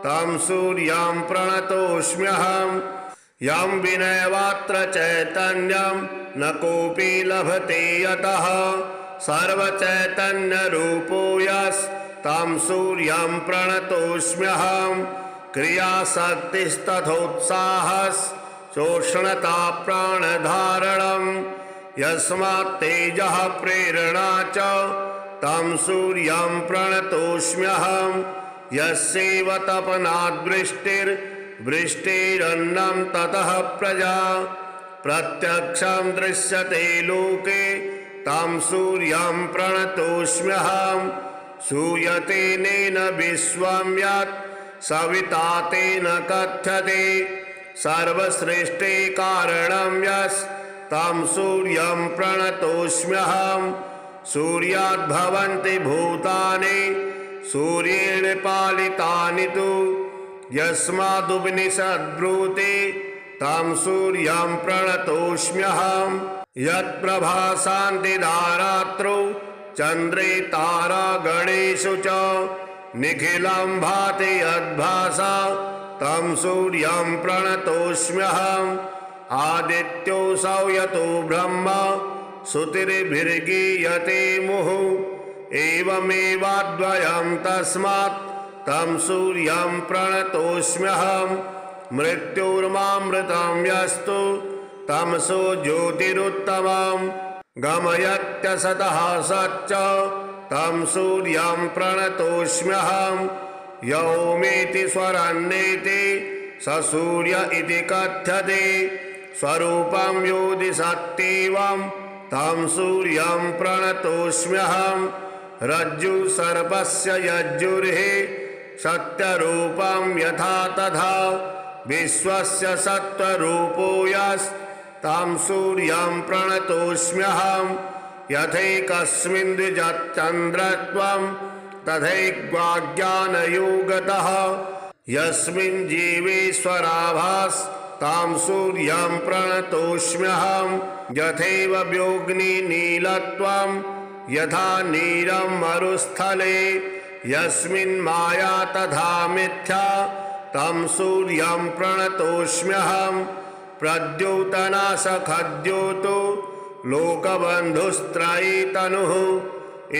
तं सूर्यं प्रणतोऽस्म्यहम् यं विनैवात्र चैतन्यं न कोऽपि लभते यतः सर्वचैतन्यरूपो यस्तं सूर्यं प्रणतोऽस्म्यहम् क्रियाशक्तिस्तथोत्साहश्चोष्णता प्राणधारणं यस्मात् तेजः प्रेरणा च तं सूर्यं प्रणतोऽस्म्यहम् यस्यैव तपनाद्वृष्टिर् वृष्टिरन्नं ततः प्रजा प्रत्यक्षं दृश्यते लोके तं सूर्यं प्रणतोऽस्म्यहम् सूयतेनेन विश्वं यत् सविता तेन कथ्यते सर्वसृष्टे कारणं यस्तं सूर्यं प्रणतोऽस्म्यहम् सूर्याद्भवन्ति भूतानि सूर्येण पालितानि तु यस्मादुपनिषद्ब्रूते तं सूर्यं प्रणतोऽस्म्यहम् यत्प्रभासान्तिदारात्रौ चन्द्रे तारागणेषु च निखिलं भाति यद्भासा तं सूर्यं प्रणतोऽस्म्यहम् आदित्योऽसौ यतो ब्रह्मा श्रुतिर्भिर्गीयते मुहुः एवमेवाद्वयं तस्मात् तं सूर्यं प्रणतोऽस्म्यहम् मृत्युर्मामृतं यस्तु तमसो ज्योतिरुत्तमम् गमयत्यसतः सच्च तं सूर्यं प्रणतोऽस्म्यहम् यौमेति स्वरन्नेति स सूर्य इति कथ्यते स्वरूपं योधि सत्येवं तं सूर्यं प्रणतोऽस्म्यहम् रज्जु सर्पस्य यज्जुर्हि सत्यरूपं यथा तथा विश्वस्य सत्त्वरूपो यस्तं सूर्यं प्रणतोऽस्म्यहम् यथैकस्मिन् द्विजश्चन्द्रत्वं तथैक्वाज्ञानयोगतः यस्मिन् जीवेश्वराभासं सूर्यं प्रणतोऽस्म्यहम् यथैव व्योम्नीनीलत्वं यथा नीलं मरुस्थले यस्मिन् माया तथा मिथ्या तं सूर्यं प्रणतोऽस्म्यहम् प्रद्योतनासखद्योतो लोकबन्धुस्त्रयीतनुः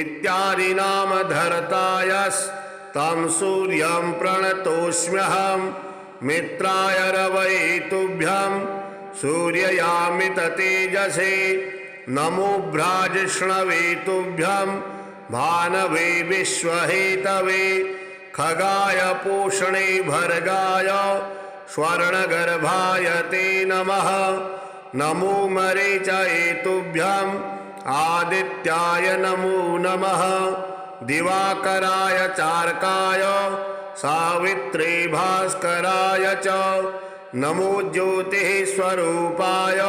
इत्यादि नामधर्ता यस्तं सूर्यं प्रणतोऽस्म्यहम् मित्राय रवये तुभ्यं सूर्ययामित तेजसे नमो भ्राजिष्णवे तुभ्यं भानवे विश्वहेतवे खगाय पूषणे भर्गाय स्वर्णगर्भाय ते नमः नमो मरीचये तुभ्यं आदित्याय नमो नमः दिवाकराय चार्काय सावित्रे भास्कराय च नमो ज्योतिः स्वरूपाय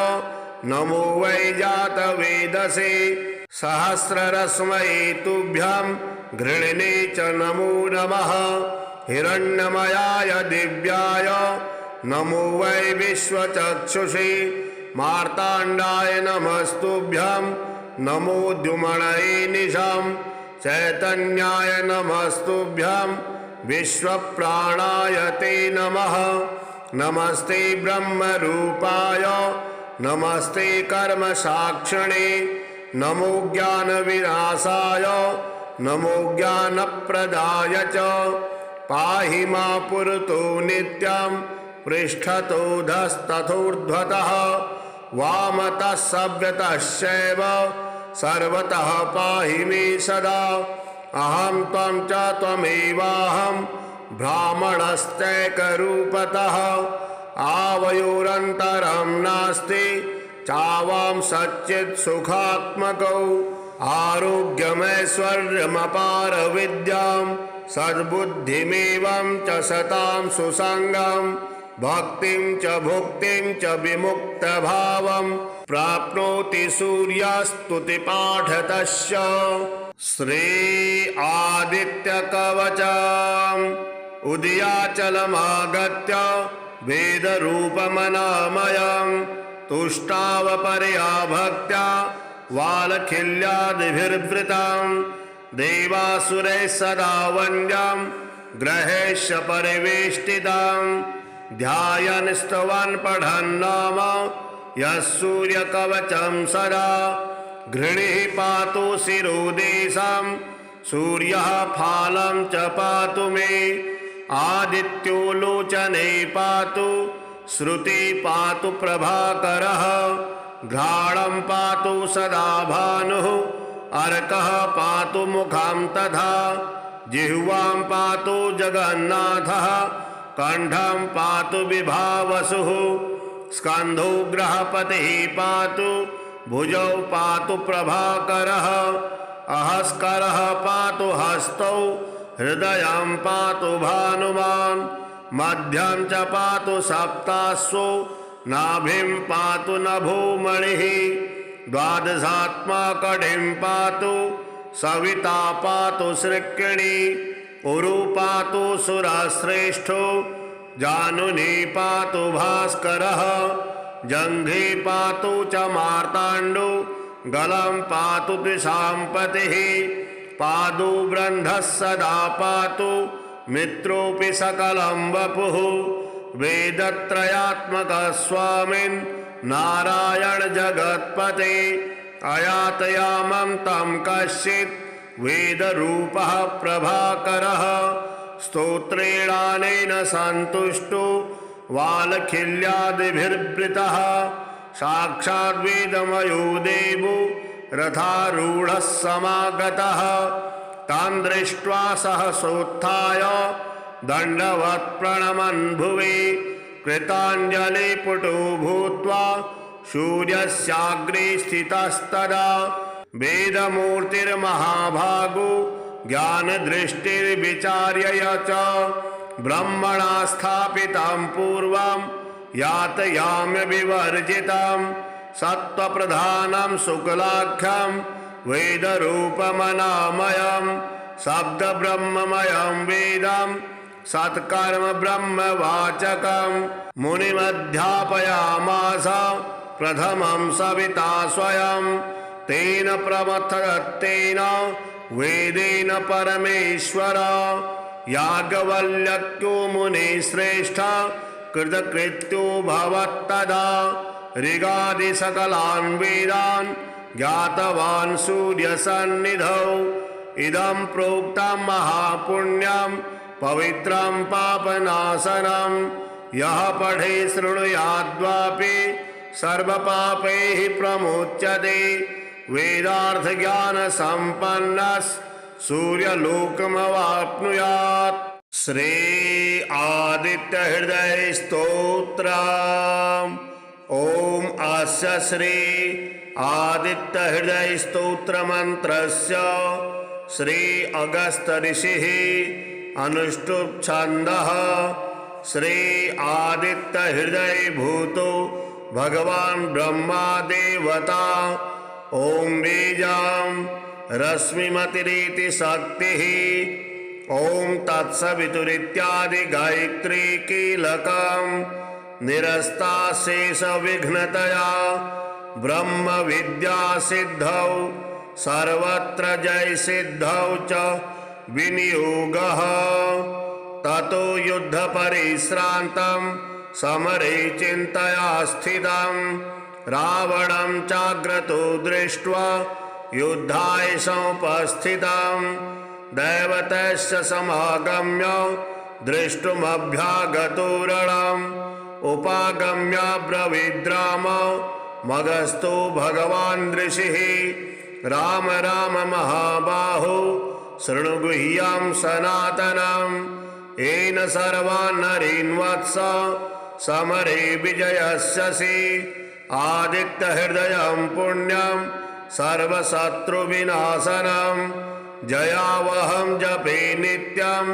नमो वैजातवेदसे सहस्ररश्मये तुभ्यं घृणिने च नमो नमः हिरण्यमयाय दिव्याय नमो वै विश्वचक्षुषे मार्ताण्डाय नमस्तुभ्यं नमो द्युमणये निशं चैतन्याय नमस्तुभ्यं विश्वप्राणाय ते नमः नमस्ते ब्रह्मरूपाय नमस्ते कर्मसाक्षिणे नमो ज्ञानविनाशाय नमो ज्ञानप्रदाय च पाहि मा पुरतो नित्यं पृष्ठतो धस्तथोर्ध्वतः वामतः सव्यतश्चैव सर्वतः पाहि मे सदा अहं त्वं च त्वमेवाहं ब्राह्मणश्चैकरूपतः आवयोरन्तरं नास्ति चावां सच्चित् सुखात्मकौ आरोग्यमैश्वर्यमपार विद्यां सद्बुद्धिमेवं च सतां सुसंगं भक्तिं च भुक्तिं च विमुक्तभावं प्राप्नोति सूर्यस्तुतिपाठतश्च श्री आदित्यकवचम् उदयाचलमागत्य वेदरूपमनामयं तुष्टावपरया भक्त्या वालखिल्यादिभिर्वृतं देवासुरैः सदा वन्द्यं ग्रहेश्च परिवेष्टितं ध्यायन् स्तवन् पठन् नाम यः सूर्यकवचं सदा घृणिः पातु शिरोदेशं सूर्यः फालं च पातु मे आदित्यो लोचने पातु श्रुति पातु प्रभाकरः घ्राणं पातु सदा भानुः अर्कः पातु मुखं तथा जिह्वां पातु जगन्नाथः कंठं पातु विभावसुः स्कन्धो ग्रहपतिः पातु भुजौ पातु प्रभाकरः अहस्करः पातु हस्तौ हृदयं पातु भानुमान् मध्यं च पातु सप्तास्वौ नाभिं पातु नभोमणिः द्वादशात्मा कटिं पातु सविता पातु सृक्किणी उरु पातु सुरश्रेष्ठो जानुनी पातु भास्करः जङ्घे पातु च मार्ताण्डो गलं पातु द्विषाम्पतिः पादौ ब्रन्धः सदा पातु मित्रोऽपि सकलं वपुः वेदत्रयात्मकः स्वामिन् नारायण जगत्पते अयातयामं तं कश्चित् वेदरूपः प्रभाकरः स्तोत्रेणानेन सन्तुष्टो वालखिल्यादिभिर्वृतः साक्षाद्वेदमयो देवो रथारूढः समागतः तान् दृष्ट्वा सहसोत्थाय दण्डवत् प्रणमन् भुवि कृताञ्जलिपुटो भूत्वा सूर्यस्याग्रे स्थितस्तदा वेदमूर्तिर्महाभागो ज्ञानदृष्टिर्विचार्य च ब्रह्मणा स्थापितं पूर्वं यातयाम्य विवर्जितं सत्त्वप्रधानं शुक्लाख्यं वेदरूपमनामयं शब्दब्रह्ममयं वेदं सत्कर्म ब्रह्मवाचकं मुनिमध्यापयामास प्रथमं सविता स्वयं तेन प्रमथगत्तेन वेदेन परमेश्वर याज्ञवल्क्यो मुनिश्रेष्ठ कृतकृत्यो भवत्तदा ऋगादिसकलान् वेदान् ज्ञातवान् सूर्यसन्निधौ इदं प्रोक्तं महापुण्यं पवित्रं पापनाशनं यः पठे शृणुयाद्वापि सर्वपापैः प्रमुच्यते वेदार्थज्ञानसम्पन्नः सूर्यलोकमवाप्नुयात्। श्री आदित्यहृदय स्तोत्रम्। ओम अस्य श्री आदित्यहृदय स्तोत्र मंत्रस्य श्री अगस्त ऋषिः अनुष्टुप् छन्दः श्री आदित्यहृदय भूतो भगवान् ब्रह्मा देवता ओम बीजं रश्मिमतिरिति शक्तिः ओम तत्सवितुरित्यादि गायत्री कीलकम् निरस्ता शेष विघ्नतया ब्रह्म विद्या सिद्धौ सर्वत्र जय सिद्धौ च विनियोगः ततो युद्ध परिश्रान्तं समरे चिन्तया स्थितं रावणं चाग्रतो दृष्ट्वा युद्धाय समुपस्थितं दैवतस्य समागम्य दृष्टुमभ्यागतो रणम् उपागम्य ब्रवीद्राम मगस्तु भगवान् ऋषिः राम राम महाबाहो शृणु गुह्यं सनातनम् येन सर्वान् नरीन् वत्स समरे विजयस्यसि आदित्यहृदयं पुण्यं सर्वशत्रुविनाशनं जयावहं जपे नित्यं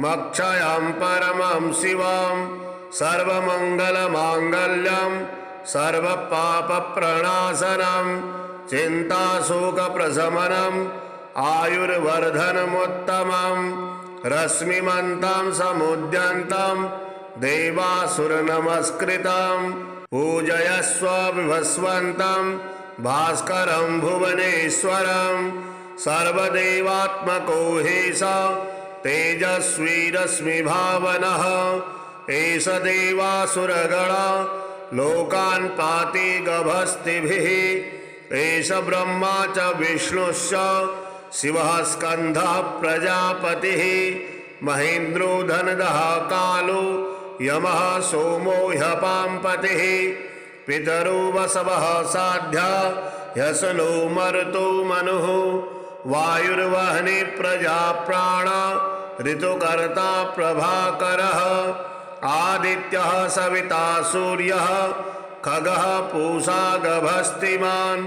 मक्षयं परमं शिवं सर्वमङ्गलमाङ्गल्यं सर्वपापप्रणाशनं चिन्ताशोकप्रशमनम् आयुर्वर्धनमुत्तमं रश्मिमन्तं समुद्यन्तं देवासुरनमस्कृतं पूजयस्व विभस्वन्तं भास्करं भुवनेश्वरं सर्वदेवात्मको हि स तेजस्वी रश्मिभावनः एष देवासुरगणा लोकान् पाति गभस्तिभिः एष ब्रह्मा च विष्णुश्च शिवः स्कन्धः प्रजापतिः महेन्द्रो धनदः कालो यमः सोमो ह्यपाम्पतिः पितरो वसवः साध्या ह्यसनो मरुतो मनुः वायुर्वह्नि प्रजा प्राण ऋतुकर्ता प्रभाकरः आदित्यः सविता सूर्यः खगः पूषा गभस्तिमान्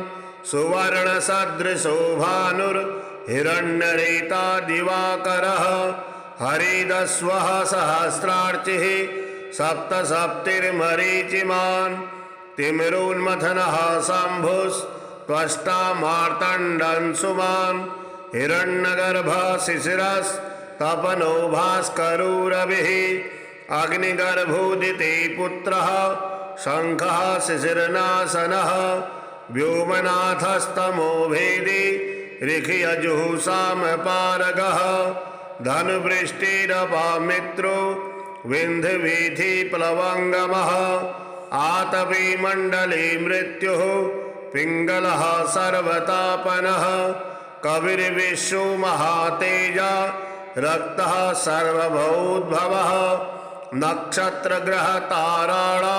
सुवर्णसदृशो भानुर्हिरण्यरेता दिवाकरः हरिदस्वः सहस्रार्चिः सप्तसप्तिर्मरीचिमान् तिमिरोन्मथनः शम्भुस्त्वष्टा मार्तण्डंशुमान् हिरण्यगर्भः शिशिरस्तपनो भास्करो रविः अग्निगर्भोदिते पुत्रः शङ्खः शिशिरनाशनः व्योमनाथस्तमो भेदी ऋषियजुःसामपारगः धनुवृष्टिरपामित्रो विन्ध्यवीथिप्लवङ्गमः आतपी मण्डले मृत्युः पिङ्गलः सर्वतापनः कविर्विश्वो महातेजा रक्तः सर्वभूद्भवः नक्षत्रग्रहताराणा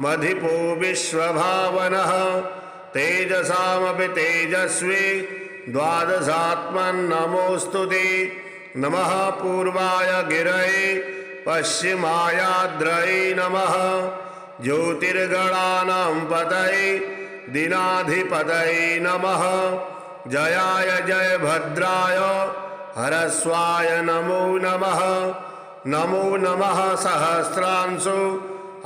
मधिपो विश्वभावनः तेजसामपि तेजस्वी द्वादशात्मन्नमोऽस्तु ते नमः पूर्वाय गिरये पश्चिमायाद्रये नमः ज्योतिर्गणानां पतये दीनाधिपतये नमः जयाय जयभद्राय हरस्वाय नमो नमः नमो नमः सहस्रांशु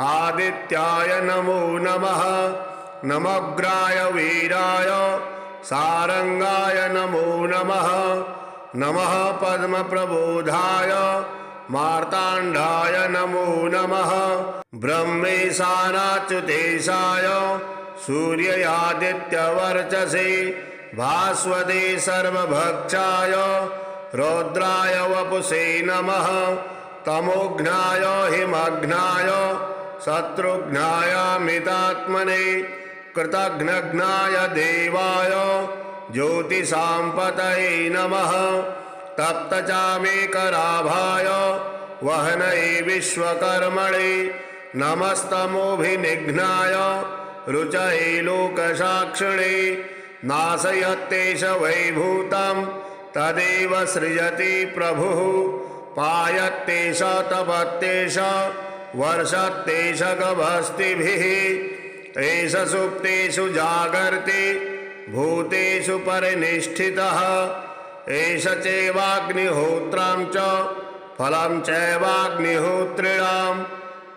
आदित्याय नमो नमः नमोग्राय वीराय सारंगाय नमो नमः नमः पद्मप्रबोधाय मार्ताण्डाय नमो नमः ब्रह्मेशानाच्युतेशाय सूर्यादित्यवर्चसे भास्वते सर्वभक्षाय रौद्राय वपुषे नमः तमोघ्नाय हिमघ्नाय शत्रुघ्नाय मितात्मने कृतघ्नघ्नाय देवाय ज्योतिषाम्पतये नमः तप्तचामेकराभाय वहनये विश्वकर्मणे नमस्तमोभिनिघ्नाय रुचये लोकसाक्षिणे नाशयत्येष वैभूतं तदेव सृजति प्रभुः पायत्येष तपत्येष वर्षत्येष गभस्तिभिः एष सुप्तेषु जागर्ति भूतेषु परिनिष्ठितः एष चैवाग्निहोत्रं च फलं चैवाग्निहोत्रिणां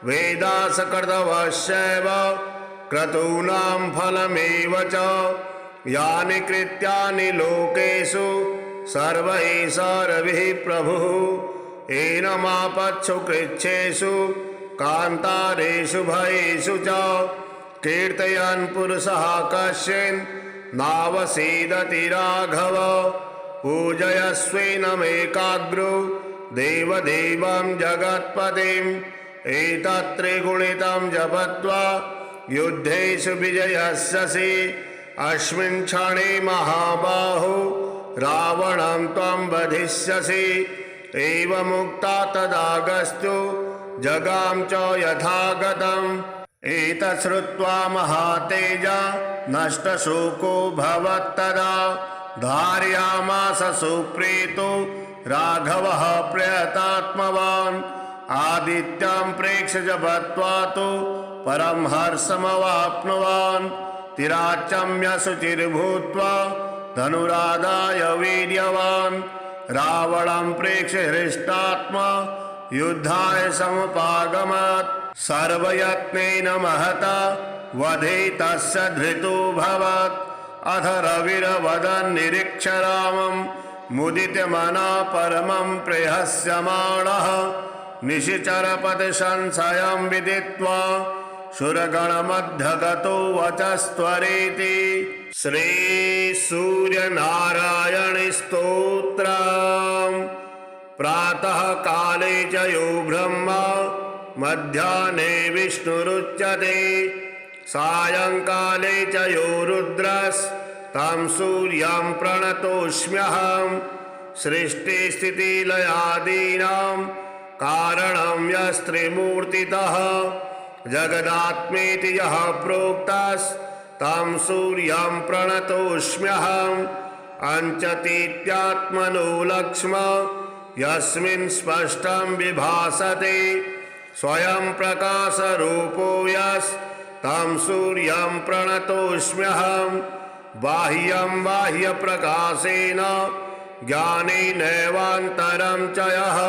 वेदासकृतवश्चैव क्रतूनां फलमेव च यानि कृत्यानि लोकेषु सर्वैः प्रभुः एनमापत्सु कृच्छेषु कान्तारेषु भयेषु च कीर्तयन् पुरुषः कश्चिन् नावसीदति राघव पूजयस्वेनमेकाग्रो देवदेवं जगत्पतिम् एतत्त्रिगुणितं जपत्वा युद्धेषु विजयस्यसि अस्मिन् क्षणे महाबाहो रावणं त्वं वधिष्यसि एवमुक्ता तदागस्त्यो जगाम च यथागतम् एतत् श्रुत्वा महातेजा नष्टशोको भवत्तदा धारयामास सुप्रीतो राघवः प्रयतात्मवान् आदित्यं प्रेक्ष्य जपत्वा तु परं हर्षमवाप्नुवान् तिराचम्य शुचिर्भूत्वा धनुरादाय वीर्यवान् रावणं प्रेक्ष्य हृष्टात्मा युद्धाय समुपागमत् सर्वयत्नेन महता वधे तस्य धृतोऽभवत् अथ रविर्वदन् निरीक्ष्य रामं मुदितमनः परमं प्रहस्यमाणः निशिचरपतिसंशयं विदित्वा सुरगणमध्यगतो वचस्त्वरेति श्रीसूर्यनारायणस्तोत्रम् प्रातः काले च यो ब्रह्मा मध्याह्ने विष्णुरुच्यते सायंकाले च यो रुद्रस्तं सूर्यं प्रणतोऽस्म्यहम् सृष्टिस्थितिलयादीनां कारणं यस्त्रिमूर्तितः जगदात्मेति यः प्रोक्तस्तं सूर्यं प्रणतोऽस्म्यहम् अंचतीत्यात्मनो लक्ष्म यस्मिन् स्पष्टं विभासते स्वयं प्रकाशरूपो यस्तं सूर्यं प्रणतोऽस्म्यहम् बाह्यं बाह्यप्रकाशेन ज्ञानेनैवान्तरं च यः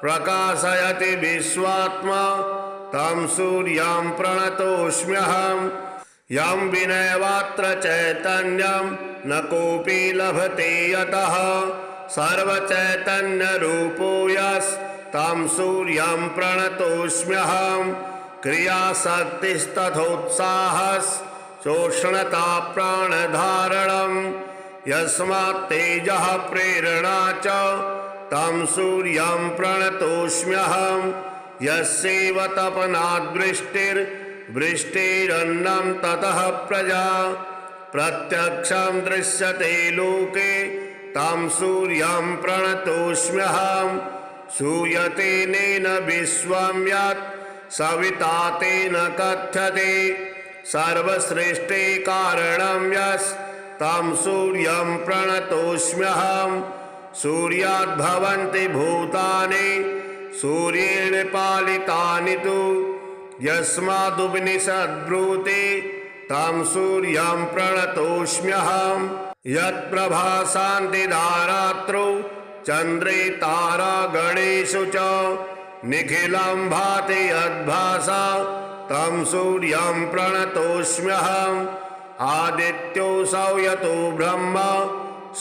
प्रकाशयति विश्वात्मा तं सूर्यं प्रणतोऽस्म्यहम् यं विनैवात्र चैतन्यं न कोऽपि लभते यतः सर्वचैतन्यरूपो यस्तं सूर्यं प्रणतोऽस्म्यहम् क्रियाशक्तिस्तथोत्साहश्चोष्णता प्राणधारणं यस्मात् तेजः प्रेरणा च तं सूर्यं प्रणतोऽस्म्यहम् यस्यैव तपनाद्वृष्टिर्वृष्टिरन्नं ततः प्रजा प्रत्यक्षं दृश्यते लोके तं सूर्यं प्रणतोऽस्म्यहम् सूयते नेन विश्वं यत् सविता तेन कथ्यते सर्वसृष्टे कारणं यस्तं सूर्यं प्रणतोऽस्म्यहम् सूर्याद्भवन्ति भूतानि सूर्येण पालितानि तु यस्मादुपनिषद्ब्रूते तं सूर्यं प्रणतोऽस्म्यहम् यत्प्रभासान्तिदारात्रौ चन्द्रे तारागणेषु च निखिलं भाति यद्भासा तं सूर्यं प्रणतोऽस्म्यहम् आदित्योऽसौ यतो ब्रह्मा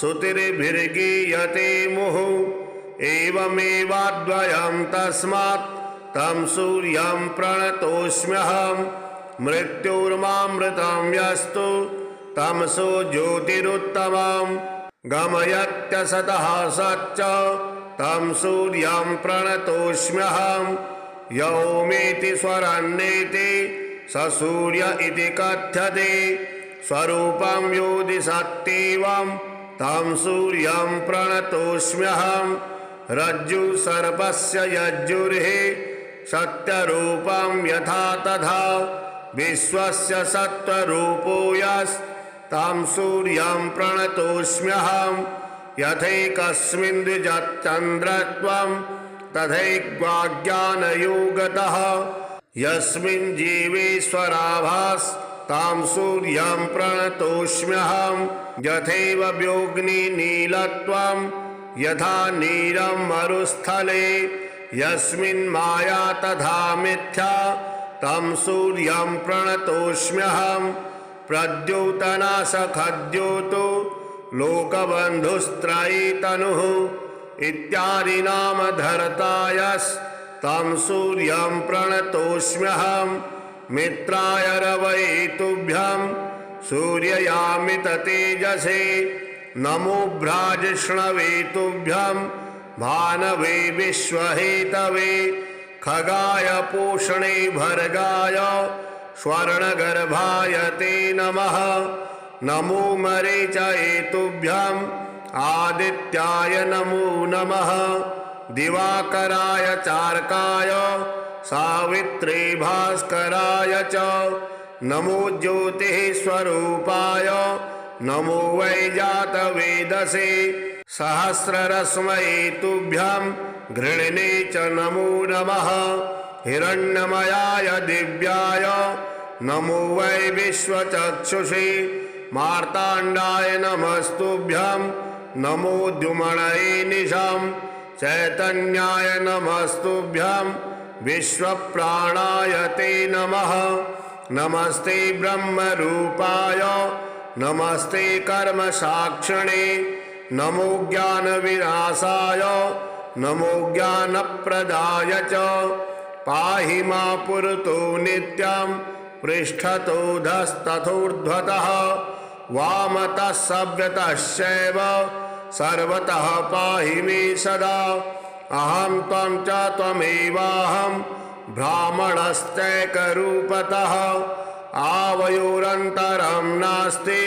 श्रुतिर्भिर्गीयते मुहुः एवमेवाद्वयं तस्मात् तं सूर्यं प्रणतोऽस्म्यहम् मृत्युर्मामृतं यस्तु तमसो ज्योतिरुत्तमम् गमयत्यसतः सच्च तं सूर्यं प्रणतोऽस्म्यहम् यौमेति स्वरन्नेति स सूर्य इति कथ्यते स्वरूपं योधि सत्येवं तं सूर्यं प्रणतोऽस्म्यहम् रज्जु सर्पस्य यज्जुर्हि सत्यरूपं यथा तथा विश्वस्य सत्त्वरूपो यस्तं सूर्यं प्रणतोऽस्म्यहम् यथैकस्मिन् द्विजश्चन्द्रत्वं तथैक्वाज्ञानयोगतः यस्मिन् जीवेश्वराभासं सूर्यं प्रणतोऽस्म्यहम् यथैव व्योम्नि नीलत्वं यथा नीलं मरुस्थले यस्मिन् माया तथा मिथ्या तं सूर्यं प्रणतोऽस्म्यहम् प्रद्योतनासखद्योतो लोकबन्धुस्त्रयीतनुः इत्यादि नाम धर्तायस्तं सूर्यं प्रणतोऽस्म्यहम् मित्राय रवये तुभ्यं सूर्ययामित तेजसे नमो भ्राजिष्णवे तुभ्यं भानवे विश्वहेतवे खगाय पूषणे भर्गाय स्वर्णगर्भाय ते नमः नमो मरीचये तुभ्यम् आदित्याय नमो नमः दिवाकराय चार्काय सावित्रे भास्कराय च नमो ज्योतिः स्वरूपाय नमो वैजातवेदसे सहस्ररश्मये तुभ्यं घृणिने च नमो नमः हिरण्यमयाय दिव्याय नमो वै विश्वचक्षुषे मार्ताण्डाय नमस्तुभ्यं नमो द्युमणये निशं चैतन्याय नमस्तुभ्यं विश्वप्राणाय ते नमः नमस्ते ब्रह्मरूपाय नमस्ते कर्मसाक्षिणे नमो ज्ञानविनाशाय नमो ज्ञानप्रदाय च पाहि मा पुरतो नित्यं पृष्ठतोऽधस्तथोर्ध्वतः वामतः सव्यतश्चैव सर्वतः पाहि मे सदा अहं त्वं च त्वमेवाहं ब्राह्मणश्चैकरूपतः आवयोरन्तरं नास्ति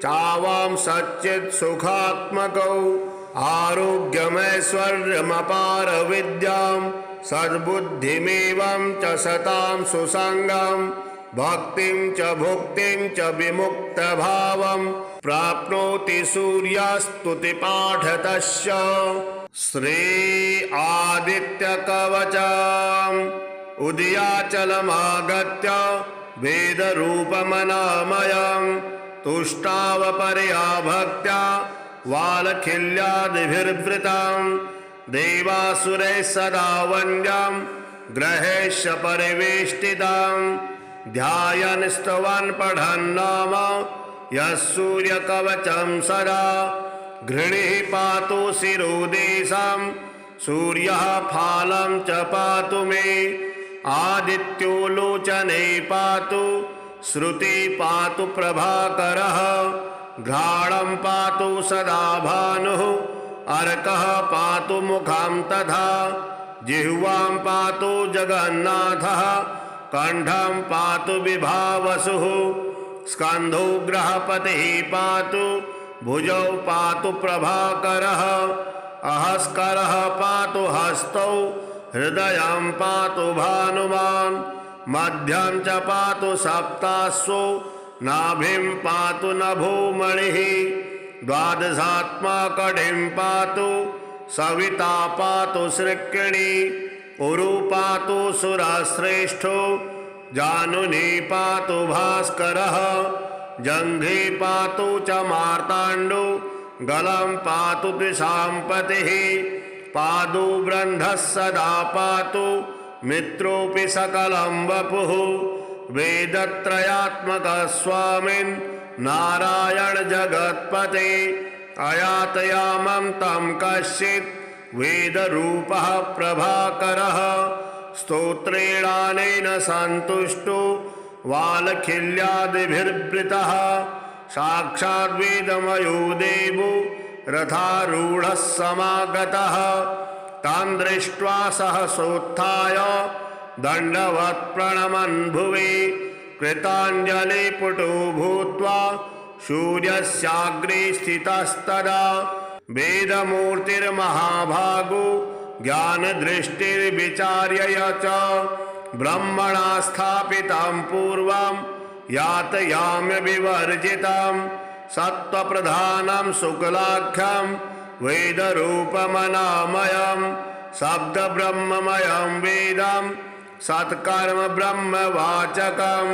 चावां सच्चित् सुखात्मकौ आरोग्यमैश्वर्यमपार विद्यां सद्बुद्धिमेवं च सतां सुसंगं भक्तिं च भुक्तिं च विमुक्तभावं प्राप्नोति सूर्यस्तुतिपाठतस्य श्री आदित्यकवचम् उदयाचलमागत्य वेदरूपमनामयं तुष्टावपरया भक्त्या वालखिल्यादिभिर्वृतां देवासुरैः सदा वन्द्यां ग्रहेश्च परिवेष्टितां ध्यायन् स्तवन् पठन् नाम यः सूर्यकवचं सदा घृणिः पातु शिरोदेशं सूर्यः फालं च पातु मे आदित्यो लोचने पातु श्रुति पातु प्रभाकरः घ्राणं पातु सदा भानुः अर्कः पातु मुखं तथा जिह्वां पातु जगन्नाथः कंठं पातु विभावसुः स्कन्धो ग्रहपतिः पातु भुजौ पातु प्रभाकरः अहस्करः पातु हस्तौ हृदयं पातु भानुमान् मध्यं च पातु सप्तास्वो नाभिं पातु नभोमणिः द्वादशात्माकटिं पातु सविता पातु सृक्किणी उरु पातु सुरश्रेष्ठो जानुनी पातु भास्करः जङ्घे पातु च मार्ताण्डो गलं पातु द्विषाम्पतिः पादो ब्रन्धः सदा पातु मित्रोऽपि सकलं वपुः वेदत्रयात्मकः स्वामिन् नारायण जगत्पते अयातयामं तं कश्चित् वेदरूपः प्रभाकरः स्तोत्रेणानेन सन्तुष्टो वालखिल्यादिभिर्वृतः साक्षाद्वेदमयो देवो रथारूढः समागतः तान् दृष्ट्वा सहसोत्थाय दण्डवत् प्रणमन् भुवि कृताञ्जलिपुटो भूत्वा सूर्यस्याग्रे स्थितस्तदा वेदमूर्तिर्महाभागो ज्ञानदृष्टिर्विचार्य च ब्रह्मणा स्थापितं पूर्वं यातयाम्य विवर्जितं सत्त्वप्रधानं शुक्लाख्यं वेदरूपमनामयं शब्दब्रह्ममयं वेदं सत्कर्म ब्रह्मवाचकं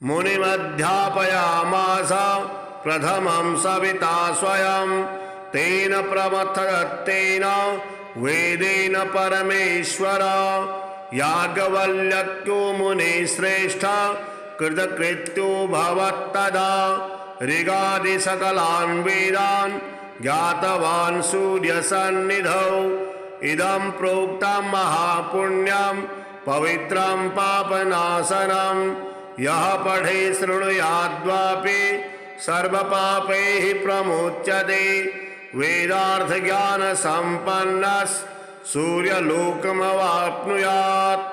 मुनिमध्यापयामास प्रथमं सविता स्वयं तेन प्रमथदत्तेन वेदेन परमेश्वर याज्ञवल्क्यो मुनिश्रेष्ठ कृतकृत्यो भवत्तदा ऋगादिसकलान् वेदान् ज्ञातवान् सूर्यसन्निधौ इदं प्रोक्तं महापुण्यं पवित्रं पापनाशनं यः पठे शृणुयाद्वापि सर्वपापैः प्रमुच्यते वेदार्थज्ञानसम्पन्नः सूर्यलोकमवाप्नुयात्।